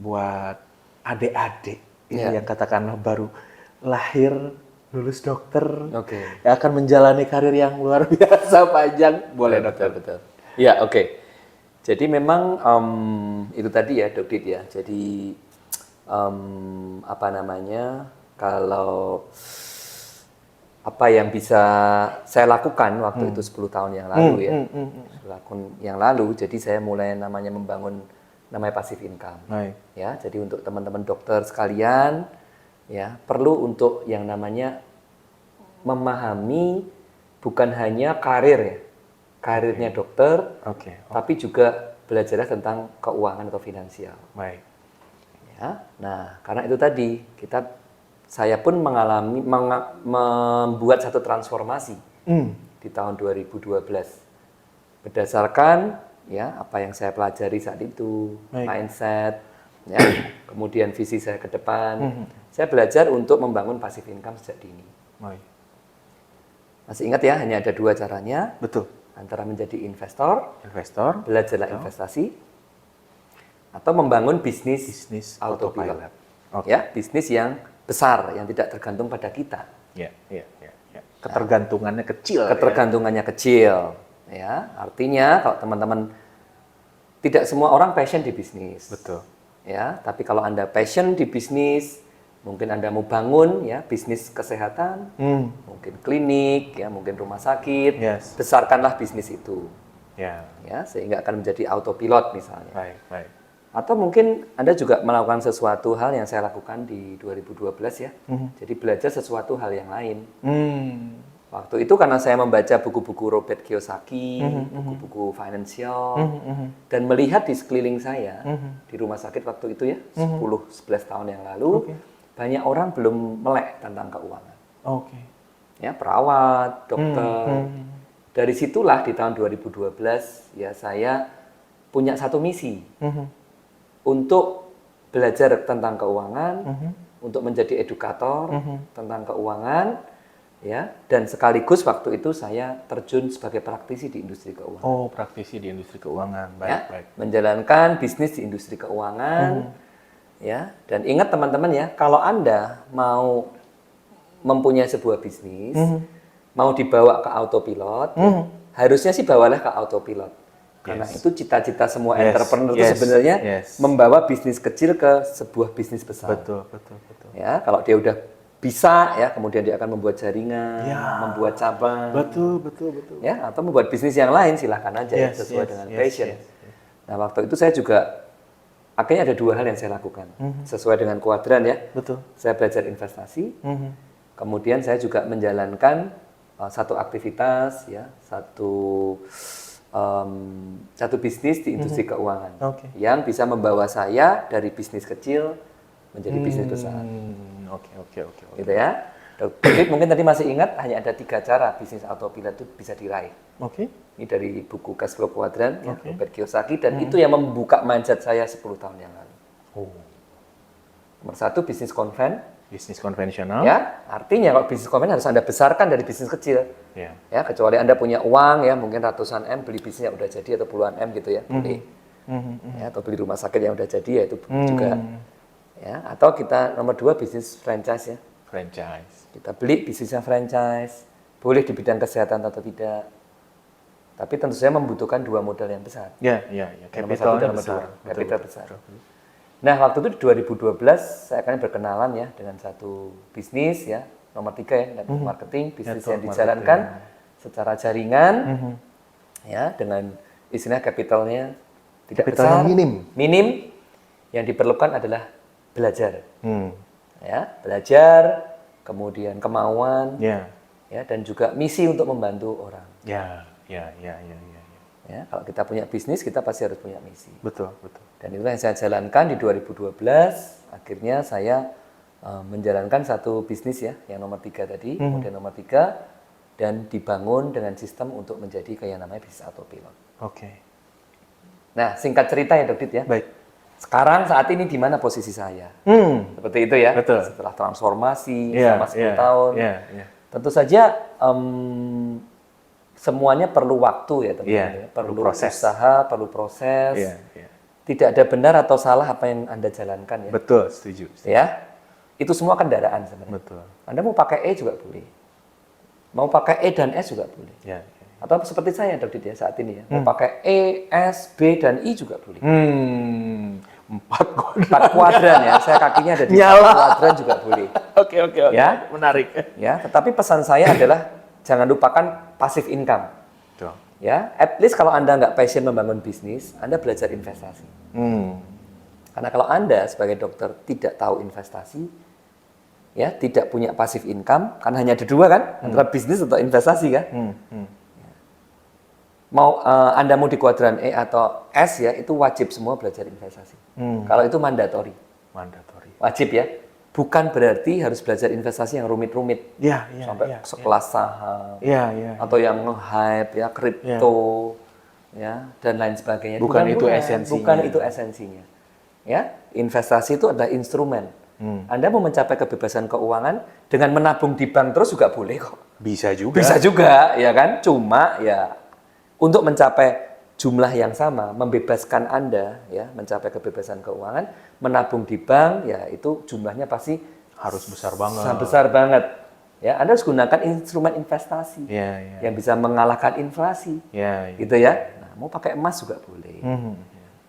[SPEAKER 1] buat adik-adik yang katakanlah baru lahir, lulus dokter, yang akan menjalani karir yang luar biasa panjang. Boleh, Dokter?
[SPEAKER 2] Betul. Ya, oke. Jadi memang itu tadi ya, Dok Dit ya. Jadi kalau apa yang bisa saya lakukan waktu itu 10 tahun yang lalu ya. 10 tahun yang lalu, jadi saya mulai namanya membangun namanya passive income. Ya, jadi untuk teman-teman dokter sekalian ya, perlu untuk yang namanya memahami bukan hanya karir ya. Karirnya dokter, tapi juga belajar tentang keuangan atau finansial. Ya, nah, karena itu tadi saya pun membuat satu transformasi di tahun 2012 berdasarkan ya apa yang saya pelajari saat itu, mindset, ya, kemudian visi saya ke depan. Saya belajar untuk membangun passive income sejak dini. Masih ingat ya, hanya ada 2 caranya.
[SPEAKER 1] Betul.
[SPEAKER 2] Antara menjadi investor, belajarlah investasi, atau membangun bisnis autopilot. Ya, bisnis yang besar yang tidak tergantung pada kita.
[SPEAKER 1] Ketergantungannya kecil.
[SPEAKER 2] Kecil. Ya, artinya kalau teman-teman tidak semua orang passion di bisnis.
[SPEAKER 1] Betul.
[SPEAKER 2] Ya, tapi kalau Anda passion di bisnis, mungkin Anda mau bangun ya bisnis kesehatan, mungkin klinik, ya mungkin rumah sakit, besarkanlah bisnis itu. Ya, sehingga akan menjadi autopilot misalnya. Atau mungkin Anda juga melakukan sesuatu hal yang saya lakukan di 2012 ya. Jadi belajar sesuatu hal yang lain. Waktu itu karena saya membaca buku-buku Robert Kiyosaki, buku-buku financial, dan melihat di sekeliling saya, di rumah sakit waktu itu ya, 10-11 tahun yang lalu, banyak orang belum melek tentang keuangan. Ya, perawat, dokter. Dari situlah di tahun 2012 ya saya punya satu misi. Untuk belajar tentang keuangan, untuk menjadi edukator tentang keuangan, ya, dan sekaligus waktu itu saya terjun sebagai praktisi di industri keuangan.
[SPEAKER 1] Praktisi di industri keuangan,
[SPEAKER 2] baik. Menjalankan bisnis di industri keuangan, ya. Dan ingat teman-teman ya, kalau Anda mau mempunyai sebuah bisnis, mau dibawa ke autopilot, harusnya sih bawalah ke autopilot. Karena itu cita-cita semua entrepreneur itu sebenarnya membawa bisnis kecil ke sebuah bisnis besar.
[SPEAKER 1] Betul.
[SPEAKER 2] Ya, kalau dia udah bisa ya, kemudian dia akan membuat jaringan, membuat cabang.
[SPEAKER 1] Betul.
[SPEAKER 2] Ya, atau membuat bisnis yang lain silahkan aja ya, sesuai dengan passion. Nah, waktu itu saya juga akhirnya ada 2 hal yang saya lakukan. Sesuai dengan kuadran ya.
[SPEAKER 1] Betul.
[SPEAKER 2] Saya belajar investasi. Kemudian saya juga menjalankan satu aktivitas ya, satu satu bisnis di industri keuangan
[SPEAKER 1] Oke.
[SPEAKER 2] yang bisa membawa saya dari bisnis kecil menjadi bisnis besar.
[SPEAKER 1] Oke.
[SPEAKER 2] Gitu ya. Jadi mungkin tadi masih ingat hanya ada 3 cara bisnis autopilot itu bisa diraih.
[SPEAKER 1] Oke.
[SPEAKER 2] Ini dari buku Cash Flow Quadrant ya,
[SPEAKER 1] Oke.
[SPEAKER 2] Robert Kiyosaki, dan itu yang membuka mindset saya 10 tahun yang lalu.
[SPEAKER 1] Oh,
[SPEAKER 2] Nomor 1, bisnis konven.
[SPEAKER 1] bisnis konvensional.
[SPEAKER 2] Ya, artinya kalau bisnis konven harus Anda besarkan dari bisnis kecil.
[SPEAKER 1] Ya.
[SPEAKER 2] Ya, kecuali Anda punya uang ya, mungkin ratusan M beli bisnis yang udah jadi atau puluhan M gitu ya, boleh. Ya, atau beli rumah sakit yang udah jadi ya itu juga. Ya, atau kita nomor 2 bisnis franchise ya.
[SPEAKER 1] Franchise.
[SPEAKER 2] Kita beli bisnisnya franchise, boleh di bidang kesehatan atau tidak. Tapi tentu saja membutuhkan 2 modal yang besar.
[SPEAKER 1] Ya.
[SPEAKER 2] Nomor 1
[SPEAKER 1] Capitalnya
[SPEAKER 2] dan nomor
[SPEAKER 1] besar.
[SPEAKER 2] 2, capital besar. Nah, waktu itu di 2012 saya akan berkenalan ya dengan satu bisnis ya, nomor 3 ya, network marketing, bisnis yang
[SPEAKER 1] Network
[SPEAKER 2] dijalankan secara jaringan ya, dengan istilah capitalnya tidak
[SPEAKER 1] Capitalnya
[SPEAKER 2] besar,
[SPEAKER 1] minim.
[SPEAKER 2] yang diperlukan adalah belajar.
[SPEAKER 1] Hmm.
[SPEAKER 2] Ya, belajar, kemudian kemauan,
[SPEAKER 1] Ya.
[SPEAKER 2] ya, dan juga misi untuk membantu orang.
[SPEAKER 1] Ya.
[SPEAKER 2] Ya, kalau kita punya bisnis, kita pasti harus punya misi.
[SPEAKER 1] Betul.
[SPEAKER 2] Dan itulah yang saya jalankan di 2012. Akhirnya saya menjalankan satu bisnis ya, yang nomor 3 tadi, kemudian nomor 3, dan dibangun dengan sistem untuk menjadi kayak namanya bisnis autopilot.
[SPEAKER 1] Oke.
[SPEAKER 2] Nah, singkat cerita ya Dok Dit ya.
[SPEAKER 1] Baik.
[SPEAKER 2] Sekarang saat ini di mana posisi saya? Seperti itu ya.
[SPEAKER 1] Betul.
[SPEAKER 2] Setelah transformasi
[SPEAKER 1] Iya,
[SPEAKER 2] selama 10 tahun.
[SPEAKER 1] Iya.
[SPEAKER 2] Tentu saja semuanya perlu waktu ya teman-teman.
[SPEAKER 1] Iya,
[SPEAKER 2] Ya. Perlu
[SPEAKER 1] proses.
[SPEAKER 2] usaha, perlu proses.
[SPEAKER 1] Iya.
[SPEAKER 2] Tidak ada benar atau salah apa yang Anda jalankan ya.
[SPEAKER 1] Betul, setuju.
[SPEAKER 2] Ya. Itu semua kendaraan sebenarnya.
[SPEAKER 1] Betul.
[SPEAKER 2] Anda mau pakai E juga boleh. Mau pakai E dan S juga boleh.
[SPEAKER 1] Ya.
[SPEAKER 2] Atau seperti saya Dok Dit ya saat ini ya. Mau pakai E, S, B dan I juga boleh. 4 kuadran ya. Saya kakinya ada di 4 kuadran juga boleh.
[SPEAKER 1] Oke.
[SPEAKER 2] Ya.
[SPEAKER 1] Menarik.
[SPEAKER 2] Ya, tetapi pesan saya adalah jangan lupakan passive income.
[SPEAKER 1] Betul.
[SPEAKER 2] Ya, at least kalau Anda nggak passion membangun bisnis, Anda belajar investasi. Karena kalau Anda sebagai dokter tidak tahu investasi, ya tidak punya passive income, kan hanya ada 2 kan, antara bisnis atau investasi kan. Mau Anda mau di kuadran E atau S ya, itu wajib semua belajar investasi. Kalau itu mandatory, wajib ya. Bukan berarti harus belajar investasi yang rumit-rumit, sampai sekelas saham, atau yang nge-hype ya, kripto, ya dan lain sebagainya.
[SPEAKER 1] Bukan itu esensinya.
[SPEAKER 2] Bukan itu esensinya. Ya, investasi itu adalah instrumen. Anda mau mencapai kebebasan keuangan dengan menabung di bank terus juga boleh kok.
[SPEAKER 1] Bisa juga.
[SPEAKER 2] Bisa juga, ya kan? Cuma ya untuk mencapai jumlah yang sama, membebaskan Anda ya, mencapai kebebasan keuangan, menabung di bank ya itu jumlahnya pasti
[SPEAKER 1] harus besar banget.
[SPEAKER 2] Besar banget. Ya, Anda harus gunakan instrumen investasi yang bisa mengalahkan inflasi. Gitu ya. Nah, mau pakai emas juga boleh.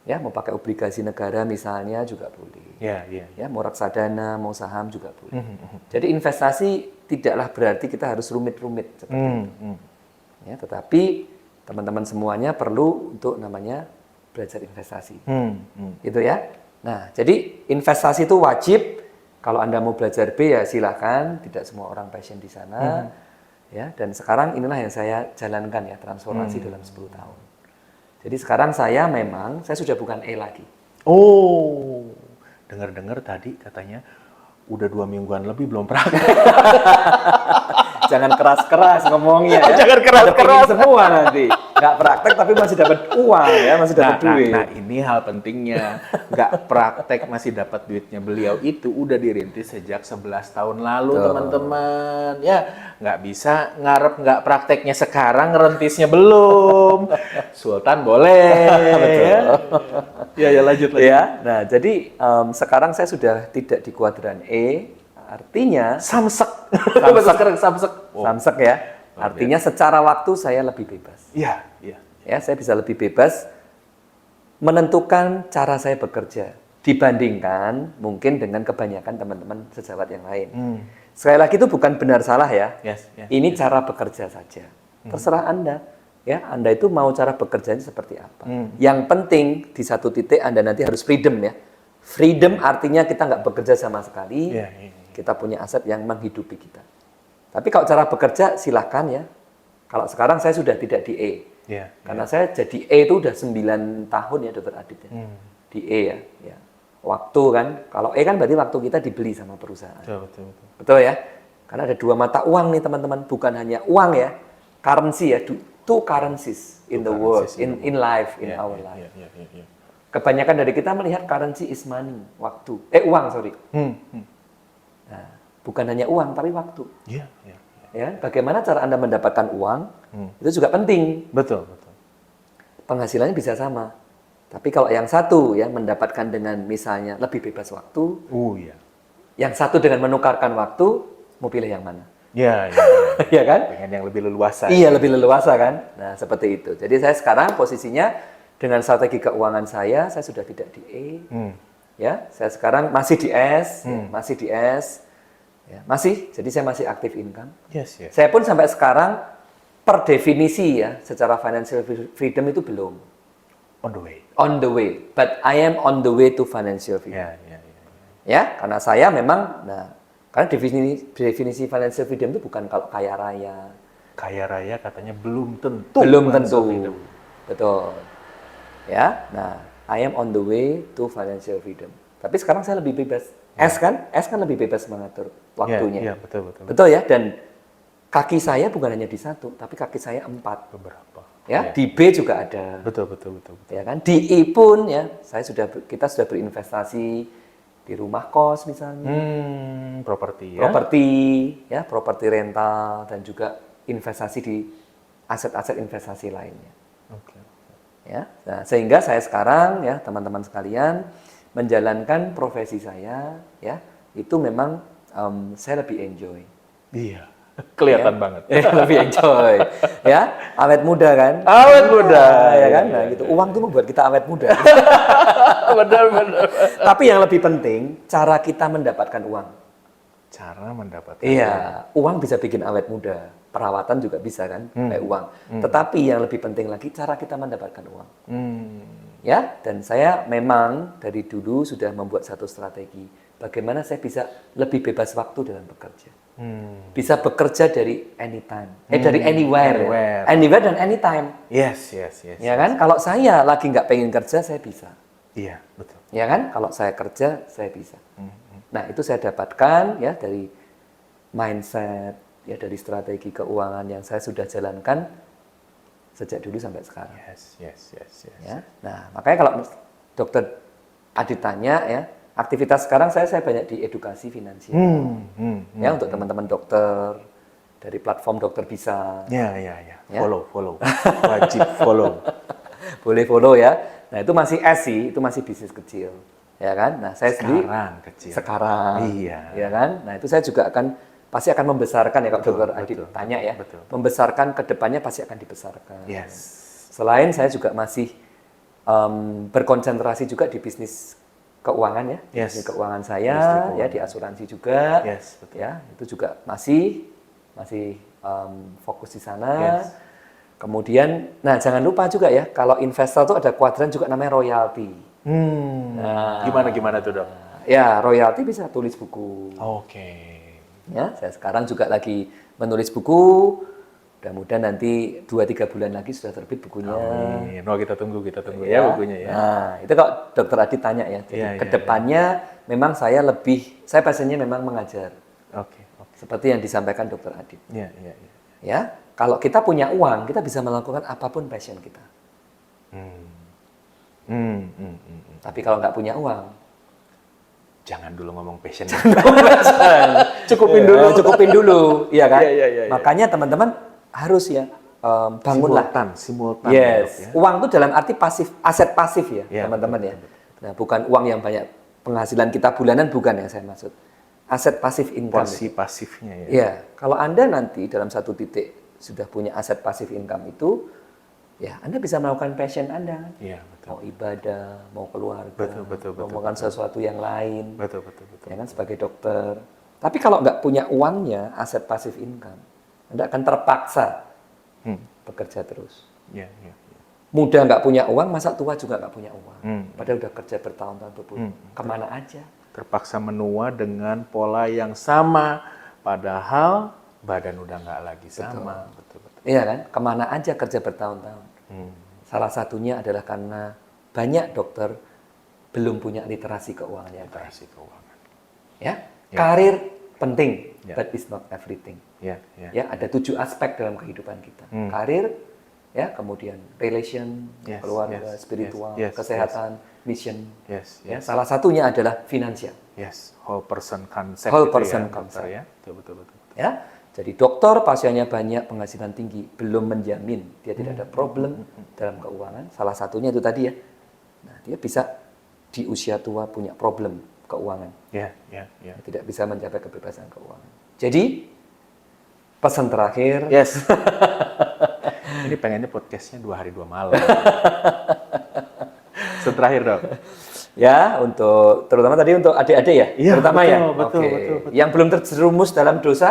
[SPEAKER 2] Ya, mau pakai obligasi negara misalnya juga boleh. Ya, mau reksadana, mau saham juga boleh. Jadi investasi tidaklah berarti kita harus rumit-rumit seperti itu. Ya, tetapi teman-teman semuanya perlu untuk namanya belajar investasi. Gitu ya. Nah, jadi investasi itu wajib. Kalau Anda mau belajar B ya silakan, tidak semua orang passion di sana. Ya, dan sekarang inilah yang saya jalankan ya, transformasi dalam 10 tahun. Jadi sekarang saya sudah bukan E lagi.
[SPEAKER 1] Oh, dengar-dengar tadi katanya udah 2 mingguan lebih belum praktek.
[SPEAKER 2] Jangan keras-keras ngomongnya ya.
[SPEAKER 1] Jangan keras-keras
[SPEAKER 2] semua nanti. Nggak praktek tapi masih dapat uang ya, masih dapat duit.
[SPEAKER 1] Nah, ini hal pentingnya. Nggak praktek masih dapat duitnya. Beliau itu udah dirintis sejak 11 tahun lalu, teman-teman. Ya, nggak bisa ngarep nggak prakteknya sekarang, ngerentisnya belum. Sultan boleh.
[SPEAKER 2] Betul.
[SPEAKER 1] Ya, lanjut.
[SPEAKER 2] Ya, nah jadi sekarang saya sudah tidak di kuadran E. Artinya
[SPEAKER 1] samsek
[SPEAKER 2] ya. Artinya secara waktu saya lebih bebas.
[SPEAKER 1] Iya.
[SPEAKER 2] Ya, saya bisa lebih bebas menentukan cara saya bekerja dibandingkan mungkin dengan kebanyakan teman-teman sejawat yang lain. Sekali lagi itu bukan benar salah ya. Ini cara bekerja saja. Terserah Anda. Ya, Anda itu mau cara bekerjanya seperti apa. Yang penting di satu titik Anda nanti harus freedom ya. Freedom artinya kita nggak bekerja sama sekali. Kita punya aset yang menghidupi kita. Tapi kalau cara bekerja silakan ya. Kalau sekarang saya sudah tidak di E.
[SPEAKER 1] Iya.
[SPEAKER 2] Karena saya jadi E itu udah 9 tahun ya Dokter Adit ya. Di E ya. Ya. Waktu kan, kalau E kan berarti waktu kita dibeli sama perusahaan.
[SPEAKER 1] Betul.
[SPEAKER 2] Betul ya? Karena ada 2 mata uang nih teman-teman, bukan hanya uang ya, currency ya, two currencies in the world, in life, in our life.
[SPEAKER 1] Iya.
[SPEAKER 2] Kebanyakan dari kita melihat currency is money, waktu. Uang, sorry. Nah, bukan hanya uang, tapi waktu.
[SPEAKER 1] Iya.
[SPEAKER 2] Ya, bagaimana cara Anda mendapatkan uang, itu juga penting.
[SPEAKER 1] Betul.
[SPEAKER 2] Penghasilannya bisa sama. Tapi kalau yang satu ya mendapatkan dengan misalnya lebih bebas waktu,
[SPEAKER 1] Iya.
[SPEAKER 2] yang satu dengan menukarkan waktu, mau pilih yang mana?
[SPEAKER 1] Iya.
[SPEAKER 2] Iya kan?
[SPEAKER 1] Pengen yang lebih leluasa.
[SPEAKER 2] Iya, lebih leluasa kan? Nah, seperti itu. Jadi saya sekarang posisinya dengan strategi keuangan saya sudah tidak di E. Ya, saya sekarang masih di S, ya, masih di S. Ya, masih. Jadi saya masih aktif income.
[SPEAKER 1] Yes.
[SPEAKER 2] Saya pun sampai sekarang per definisi ya, secara financial freedom itu belum.
[SPEAKER 1] On the way.
[SPEAKER 2] On the way, but I am on the way to financial freedom.
[SPEAKER 1] Iya.
[SPEAKER 2] Ya, karena saya memang, karena definisi financial freedom itu bukan kalau kaya raya.
[SPEAKER 1] Kaya raya katanya belum tentu.
[SPEAKER 2] Belum tentu. Betul. Ya, I am on the way to financial freedom. Tapi sekarang saya lebih bebas. S kan lebih bebas mengatur waktunya.
[SPEAKER 1] Iya, betul.
[SPEAKER 2] Betul ya, dan kaki saya bukan hanya di satu, tapi kaki saya 4.
[SPEAKER 1] Beberapa.
[SPEAKER 2] Ya, di B juga ada.
[SPEAKER 1] Betul.
[SPEAKER 2] Ya kan, di E pun ya, kita sudah berinvestasi di rumah kos misalnya.
[SPEAKER 1] Properti ya.
[SPEAKER 2] Properti rental dan juga investasi di aset-aset investasi lainnya.
[SPEAKER 1] Oke.
[SPEAKER 2] Ya, nah, sehingga saya sekarang ya teman-teman sekalian menjalankan profesi saya ya itu memang saya lebih enjoy.
[SPEAKER 1] Iya. Kelihatan banget.
[SPEAKER 2] Lebih enjoy. Ya, awet muda kan?
[SPEAKER 1] Awet muda.
[SPEAKER 2] Ya kan? Nah, gitu. Uang itu membuat kita awet muda.
[SPEAKER 1] Benar.
[SPEAKER 2] Tapi yang lebih penting, cara kita mendapatkan uang.
[SPEAKER 1] Cara mendapatkan.
[SPEAKER 2] Iya, uang bisa bikin awet muda. Perawatan juga bisa kan, kayak uang. Tetapi yang lebih penting lagi, cara kita mendapatkan uang. Ya, dan saya memang dari dulu sudah membuat satu strategi. Bagaimana saya bisa lebih bebas waktu dalam bekerja. Bisa bekerja dari anytime, dari anywhere. Anywhere dan anytime.
[SPEAKER 1] Yes.
[SPEAKER 2] Ya kan? Kalau saya lagi nggak pengen kerja, saya bisa.
[SPEAKER 1] Iya, betul.
[SPEAKER 2] Ya kan? Kalau saya kerja, saya bisa. Nah, itu saya dapatkan ya dari mindset, ya dari strategi keuangan yang saya sudah jalankan sejak dulu sampai sekarang.
[SPEAKER 1] Yes.
[SPEAKER 2] Ya. Nah, makanya kalau Dokter Adit tanya ya, aktivitas sekarang saya banyak di edukasi finansial. Ya, untuk teman-teman dokter dari platform Dokter Bisa.
[SPEAKER 1] Ya. Follow. Wajib follow.
[SPEAKER 2] Boleh follow ya. Nah, itu masih S sih, itu masih bisnis kecil. Ya kan? Nah, saya sendiri
[SPEAKER 1] kecil.
[SPEAKER 2] Sekarang.
[SPEAKER 1] Iya.
[SPEAKER 2] Ya kan? Nah, itu saya juga pasti akan membesarkan ya kalau Dokter Adit tanya ya.
[SPEAKER 1] Betul.
[SPEAKER 2] Membesarkan ke depannya pasti akan dibesarkan.
[SPEAKER 1] Yes.
[SPEAKER 2] Selain saya juga masih berkonsentrasi juga di bisnis keuangan ya.
[SPEAKER 1] Yes.
[SPEAKER 2] Bisnis keuangan saya ya di asuransi juga.
[SPEAKER 1] Yes, betul.
[SPEAKER 2] Ya, itu juga masih fokus di sana.
[SPEAKER 1] Yes.
[SPEAKER 2] Kemudian, jangan lupa juga ya, kalau investor itu ada kuadran juga namanya royalti.
[SPEAKER 1] Nah, gimana tuh, Dok?
[SPEAKER 2] Ya, royalti bisa tulis buku.
[SPEAKER 1] Oke.
[SPEAKER 2] Ya, saya sekarang juga lagi menulis buku. Mudah-mudahan nanti 2-3 bulan lagi sudah terbit bukunya.
[SPEAKER 1] Amin. Kita tunggu ya bukunya ya.
[SPEAKER 2] Nah, itu kok Dokter Adit tanya ya. Jadi kedepannya memang saya passionnya memang mengajar.
[SPEAKER 1] Oke.
[SPEAKER 2] Seperti yang disampaikan Dokter Adit.
[SPEAKER 1] Iya.
[SPEAKER 2] Ya, kalau kita punya uang, kita bisa melakukan apapun passion kita. Tapi kalau nggak punya uang,
[SPEAKER 1] jangan dulu ngomong passion.
[SPEAKER 2] Cukupin dulu, iya kan?
[SPEAKER 1] Iya.
[SPEAKER 2] Makanya teman-teman harus ya bangunlah.
[SPEAKER 1] Simultan.
[SPEAKER 2] Yes.
[SPEAKER 1] Ya.
[SPEAKER 2] Uang itu dalam arti pasif, aset pasif ya, teman-teman
[SPEAKER 1] betul,
[SPEAKER 2] ya. Nah, bukan uang yang banyak penghasilan kita bulanan, bukan yang saya maksud. Aset pasif income.
[SPEAKER 1] Porsi pasifnya ya.
[SPEAKER 2] Iya. Kalau Anda nanti dalam satu titik sudah punya aset pasif income itu, ya Anda bisa melakukan passion Anda.
[SPEAKER 1] Iya, betul.
[SPEAKER 2] Mau ibadah, mau keluarga,
[SPEAKER 1] Betul.
[SPEAKER 2] mau melakukan sesuatu yang lain.
[SPEAKER 1] Betul.
[SPEAKER 2] Ya kan, sebagai dokter. Tapi kalau nggak punya uangnya, aset pasif income, Anda akan terpaksa bekerja terus.
[SPEAKER 1] Iya.
[SPEAKER 2] Muda nggak punya uang, masa tua juga nggak punya uang. Padahal udah kerja bertahun-tahun berbulan. Kemana aja?
[SPEAKER 1] Terpaksa menua dengan pola yang sama, padahal badan udah nggak lagi sama. Betul.
[SPEAKER 2] Iya kan? Kemana aja kerja bertahun-tahun. Salah satunya adalah karena banyak dokter belum punya literasi keuangan yang baik.
[SPEAKER 1] Literasi keuangan.
[SPEAKER 2] Ya, karir penting,
[SPEAKER 1] Ya.
[SPEAKER 2] but it's not everything.
[SPEAKER 1] Ya, ya.
[SPEAKER 2] Ya, ada 7 aspek dalam kehidupan kita. Karir, ya, kemudian relation,
[SPEAKER 1] Yes,
[SPEAKER 2] keluarga,
[SPEAKER 1] yes,
[SPEAKER 2] spiritual,
[SPEAKER 1] yes, yes,
[SPEAKER 2] kesehatan, mission.
[SPEAKER 1] Yes,
[SPEAKER 2] Ya,
[SPEAKER 1] yes.
[SPEAKER 2] salah satunya adalah finansial.
[SPEAKER 1] Yes, whole person concept
[SPEAKER 2] Whole
[SPEAKER 1] itu
[SPEAKER 2] person
[SPEAKER 1] ya, dokter
[SPEAKER 2] concept.
[SPEAKER 1] ya. Betul, betul, betul.
[SPEAKER 2] Ya, jadi dokter pasiennya banyak, penghasilan tinggi, belum menjamin dia tidak ada problem dalam keuangan. Salah satunya itu tadi ya. Nah, dia bisa di usia tua punya problem keuangan.
[SPEAKER 1] Ya, ya, ya.
[SPEAKER 2] Tidak bisa mencapai kebebasan keuangan. Jadi pesan terakhir,
[SPEAKER 1] Yes. Ini pengennya podcastnya 2 hari 2 malam. Terakhir dok.
[SPEAKER 2] ya untuk terutama tadi untuk adik-adik ya,
[SPEAKER 1] Iya,
[SPEAKER 2] terutama
[SPEAKER 1] betul,
[SPEAKER 2] ya.
[SPEAKER 1] betul,
[SPEAKER 2] Oke.
[SPEAKER 1] betul, betul.
[SPEAKER 2] Yang belum terjerumus dalam dosa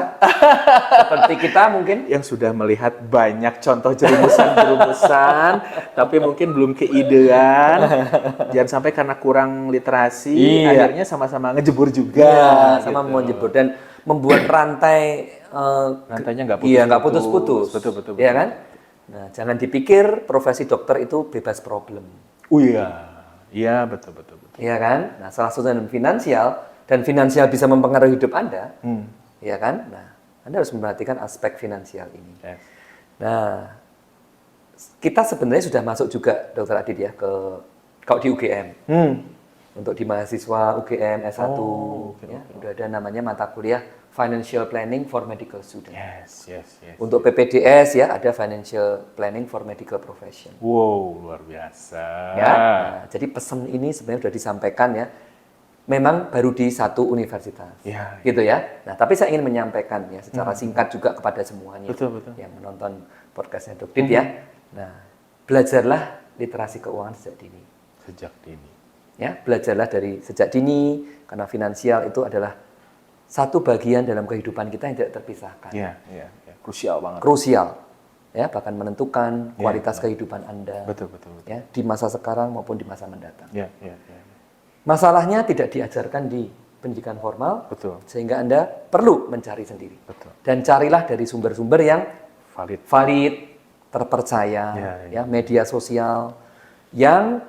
[SPEAKER 2] seperti kita mungkin.
[SPEAKER 1] Yang sudah melihat banyak contoh jerumusan-jerumusan, tapi mungkin belum keidean. Jangan sampai karena kurang literasi,
[SPEAKER 2] Iya.
[SPEAKER 1] akhirnya sama-sama ngejebur juga.
[SPEAKER 2] Iya, sama
[SPEAKER 1] gitu.
[SPEAKER 2] menjebur dan membuat rantai
[SPEAKER 1] Rantainya nggak
[SPEAKER 2] Iya, nggak
[SPEAKER 1] putus-putus.
[SPEAKER 2] putus-putus.
[SPEAKER 1] Betul, betul,
[SPEAKER 2] Iya
[SPEAKER 1] betul.
[SPEAKER 2] kan? Nah, jangan dipikir profesi dokter itu bebas problem.
[SPEAKER 1] Oh iya, iya betul, betul, betul.
[SPEAKER 2] Iya kan? Nah, salah satu dan finansial bisa mempengaruhi hidup Anda. Iya kan? Nah, Anda harus memperhatikan aspek finansial ini.
[SPEAKER 1] Yes.
[SPEAKER 2] Nah, kita sebenarnya sudah masuk juga Dokter Adit ya kalau di UGM. Untuk di mahasiswa UGM S1 ya, udah ada namanya mata kuliah Financial Planning for Medical Students.
[SPEAKER 1] Yes, yes, yes.
[SPEAKER 2] Untuk PPDS ya ada Financial Planning for Medical Profession.
[SPEAKER 1] Wow, luar biasa.
[SPEAKER 2] Ya. Nah, jadi pesan ini sebenarnya sudah disampaikan ya. Memang baru di satu universitas.
[SPEAKER 1] Ya,
[SPEAKER 2] Gitu ya. Nah, tapi saya ingin menyampaikan ya secara singkat juga kepada semuanya
[SPEAKER 1] Betul, betul.
[SPEAKER 2] yang menonton podcastnya Dokter ya. Nah, belajarlah literasi keuangan sejak dini.
[SPEAKER 1] Sejak dini.
[SPEAKER 2] Ya, belajarlah dari sejak dini karena finansial itu adalah satu bagian dalam kehidupan kita yang tidak terpisahkan.
[SPEAKER 1] Iya, iya, ya. Krusial banget.
[SPEAKER 2] Krusial. Ya, bahkan menentukan kualitas kehidupan Anda.
[SPEAKER 1] Betul, betul, betul.
[SPEAKER 2] Ya, di masa sekarang maupun di masa mendatang.
[SPEAKER 1] Iya, iya, iya.
[SPEAKER 2] Masalahnya tidak diajarkan di pendidikan formal,
[SPEAKER 1] Betul.
[SPEAKER 2] sehingga Anda perlu mencari sendiri.
[SPEAKER 1] Betul.
[SPEAKER 2] Dan carilah dari sumber-sumber yang
[SPEAKER 1] Valid.
[SPEAKER 2] valid, terpercaya,
[SPEAKER 1] Ya,
[SPEAKER 2] ya, media sosial yang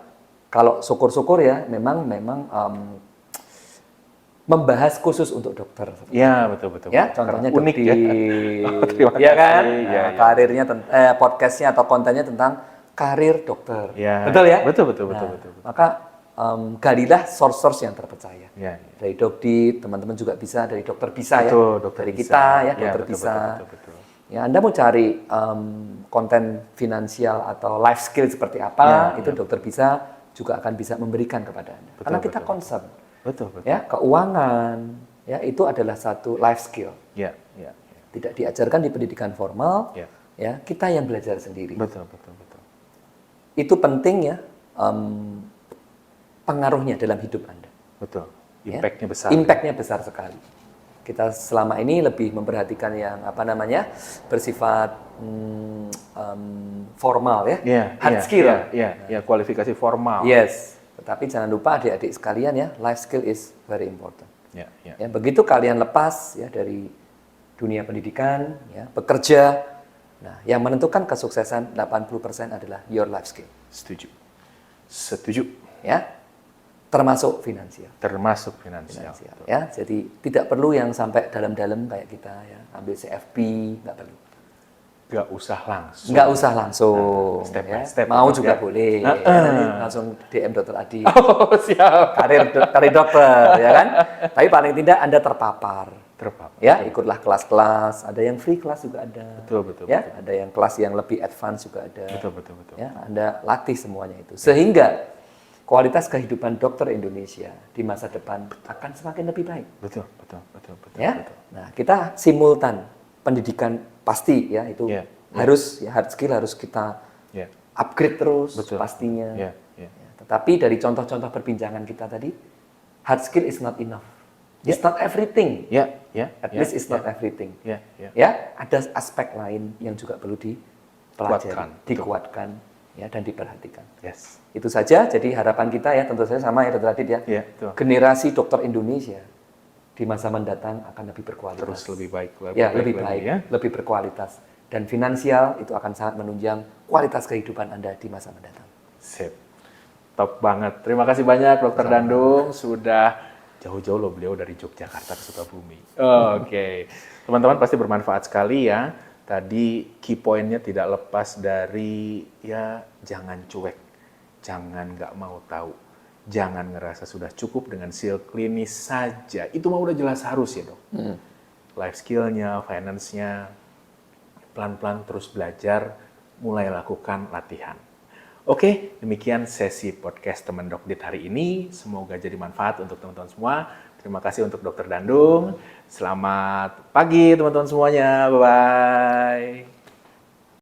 [SPEAKER 2] kalau syukur-syukur ya memang membahas khusus untuk dokter.
[SPEAKER 1] Iya, betul, betul.
[SPEAKER 2] Ya,
[SPEAKER 1] betul.
[SPEAKER 2] contohnya
[SPEAKER 1] Karena unik ya.
[SPEAKER 2] Dokter,
[SPEAKER 1] Terima
[SPEAKER 2] ya
[SPEAKER 1] kasih.
[SPEAKER 2] kan?
[SPEAKER 1] Ya,
[SPEAKER 2] Nah,
[SPEAKER 1] ya.
[SPEAKER 2] karirnya podcastnya atau kontennya tentang karir dokter.
[SPEAKER 1] Ya,
[SPEAKER 2] Betul ya?
[SPEAKER 1] betul, betul, betul,
[SPEAKER 2] Nah,
[SPEAKER 1] betul, betul.
[SPEAKER 2] Maka galilah source-source yang terpercaya.
[SPEAKER 1] Ya, ya.
[SPEAKER 2] Dari Dokdit, teman-teman juga bisa, dari dokter bisa
[SPEAKER 1] Betul,
[SPEAKER 2] ya,
[SPEAKER 1] dokter
[SPEAKER 2] dari
[SPEAKER 1] bisa.
[SPEAKER 2] kita ya,
[SPEAKER 1] Ya,
[SPEAKER 2] dokter
[SPEAKER 1] betul,
[SPEAKER 2] bisa.
[SPEAKER 1] betul, betul, betul.
[SPEAKER 2] Ya, Anda mau cari konten finansial atau life skill seperti apa,
[SPEAKER 1] Ya,
[SPEAKER 2] itu dokter bisa juga akan bisa memberikan kepada Anda.
[SPEAKER 1] Betul,
[SPEAKER 2] Karena kita
[SPEAKER 1] betul,
[SPEAKER 2] concern,
[SPEAKER 1] Betul, betul.
[SPEAKER 2] ya keuangan, ya itu adalah satu life skill.
[SPEAKER 1] Ya, ya, ya.
[SPEAKER 2] Tidak diajarkan di pendidikan formal,
[SPEAKER 1] Ya.
[SPEAKER 2] ya kita yang belajar sendiri.
[SPEAKER 1] Betul, betul, betul.
[SPEAKER 2] Itu penting ya, pengaruhnya dalam hidup Anda.
[SPEAKER 1] Betul.
[SPEAKER 2] Ya.
[SPEAKER 1] Impact-nya besar.
[SPEAKER 2] Impact-nya besar sekali. Kita selama ini lebih memperhatikan yang bersifat formal ya,
[SPEAKER 1] Iya,
[SPEAKER 2] hard
[SPEAKER 1] iya,
[SPEAKER 2] skill.
[SPEAKER 1] Iya, iya, iya, kualifikasi formal.
[SPEAKER 2] Yes. Tetapi jangan lupa adik-adik sekalian ya, life skill is very important.
[SPEAKER 1] Iya, iya.
[SPEAKER 2] Ya, begitu kalian lepas ya dari dunia pendidikan, ya, bekerja, nah yang menentukan kesuksesan 80% adalah your life skill.
[SPEAKER 1] Setuju. Setuju.
[SPEAKER 2] Ya. Termasuk finansial.
[SPEAKER 1] Termasuk finansial. Betul.
[SPEAKER 2] Ya, jadi tidak perlu yang sampai dalam-dalam kayak kita ya, ambil CFP, nggak perlu.
[SPEAKER 1] Nggak usah langsung.
[SPEAKER 2] Nggak usah langsung.
[SPEAKER 1] Step
[SPEAKER 2] ya.
[SPEAKER 1] by step.
[SPEAKER 2] Mau
[SPEAKER 1] ya,
[SPEAKER 2] juga
[SPEAKER 1] Dok, ya.
[SPEAKER 2] boleh. Ya, nanti langsung DM Dokter Adi.
[SPEAKER 1] Oh, siap.
[SPEAKER 2] Karir dokter, ya kan? Tapi paling tidak Anda terpapar.
[SPEAKER 1] Terpapar.
[SPEAKER 2] Ya, ikutlah kelas-kelas. Ada yang free kelas juga ada.
[SPEAKER 1] Betul, betul,
[SPEAKER 2] Ya,
[SPEAKER 1] betul.
[SPEAKER 2] ada yang kelas yang lebih advance juga ada.
[SPEAKER 1] Betul, betul, betul.
[SPEAKER 2] Ya, Anda latih semuanya itu. Sehingga kualitas kehidupan dokter Indonesia di masa depan akan semakin lebih baik.
[SPEAKER 1] Betul, betul, betul, betul.
[SPEAKER 2] Ya.
[SPEAKER 1] Betul.
[SPEAKER 2] Nah, kita simultan pendidikan pasti ya itu
[SPEAKER 1] Ya,
[SPEAKER 2] harus ya hard skill harus kita
[SPEAKER 1] Ya.
[SPEAKER 2] upgrade terus
[SPEAKER 1] Betul.
[SPEAKER 2] pastinya.
[SPEAKER 1] Ya, ya.
[SPEAKER 2] Ya, tetapi dari contoh-contoh perbincangan kita tadi, hard skill is not enough. It's not everything.
[SPEAKER 1] Ya, ya.
[SPEAKER 2] At
[SPEAKER 1] ya,
[SPEAKER 2] least it's
[SPEAKER 1] ya.
[SPEAKER 2] not everything.
[SPEAKER 1] Ya, ya.
[SPEAKER 2] Ya, ada aspek lain yang juga perlu dipelajari,
[SPEAKER 1] Kuatkan.
[SPEAKER 2] dikuatkan ya dan diperhatikan.
[SPEAKER 1] Yes.
[SPEAKER 2] Itu saja. Jadi harapan kita ya tentu saja sama ya Dr. Adit ya.
[SPEAKER 1] Ya, betul.
[SPEAKER 2] Generasi dokter Indonesia di masa mendatang akan lebih berkualitas.
[SPEAKER 1] Terus lebih baik,
[SPEAKER 2] Ya, lebih baik,
[SPEAKER 1] lagi, ya.
[SPEAKER 2] lebih berkualitas dan finansial itu akan sangat menunjang kualitas kehidupan Anda di masa mendatang.
[SPEAKER 1] Sip. Top banget. Terima kasih banyak Dokter Dandung sudah jauh-jauh loh beliau dari Yogyakarta ke Sukabumi. Oke. Teman-teman pasti bermanfaat sekali ya. Tadi key point-nya tidak lepas dari ya jangan cuek, jangan nggak mau tahu, jangan ngerasa sudah cukup dengan skill klinis saja. Itu mah udah jelas harus ya dok. Life skill-nya, finance-nya, pelan-pelan terus belajar, mulai lakukan latihan. Oke, demikian sesi podcast Teman Dokdit hari ini. Semoga jadi manfaat untuk teman-teman semua. Terima kasih untuk Dokter Dandung. Selamat pagi teman-teman semuanya. Bye-bye.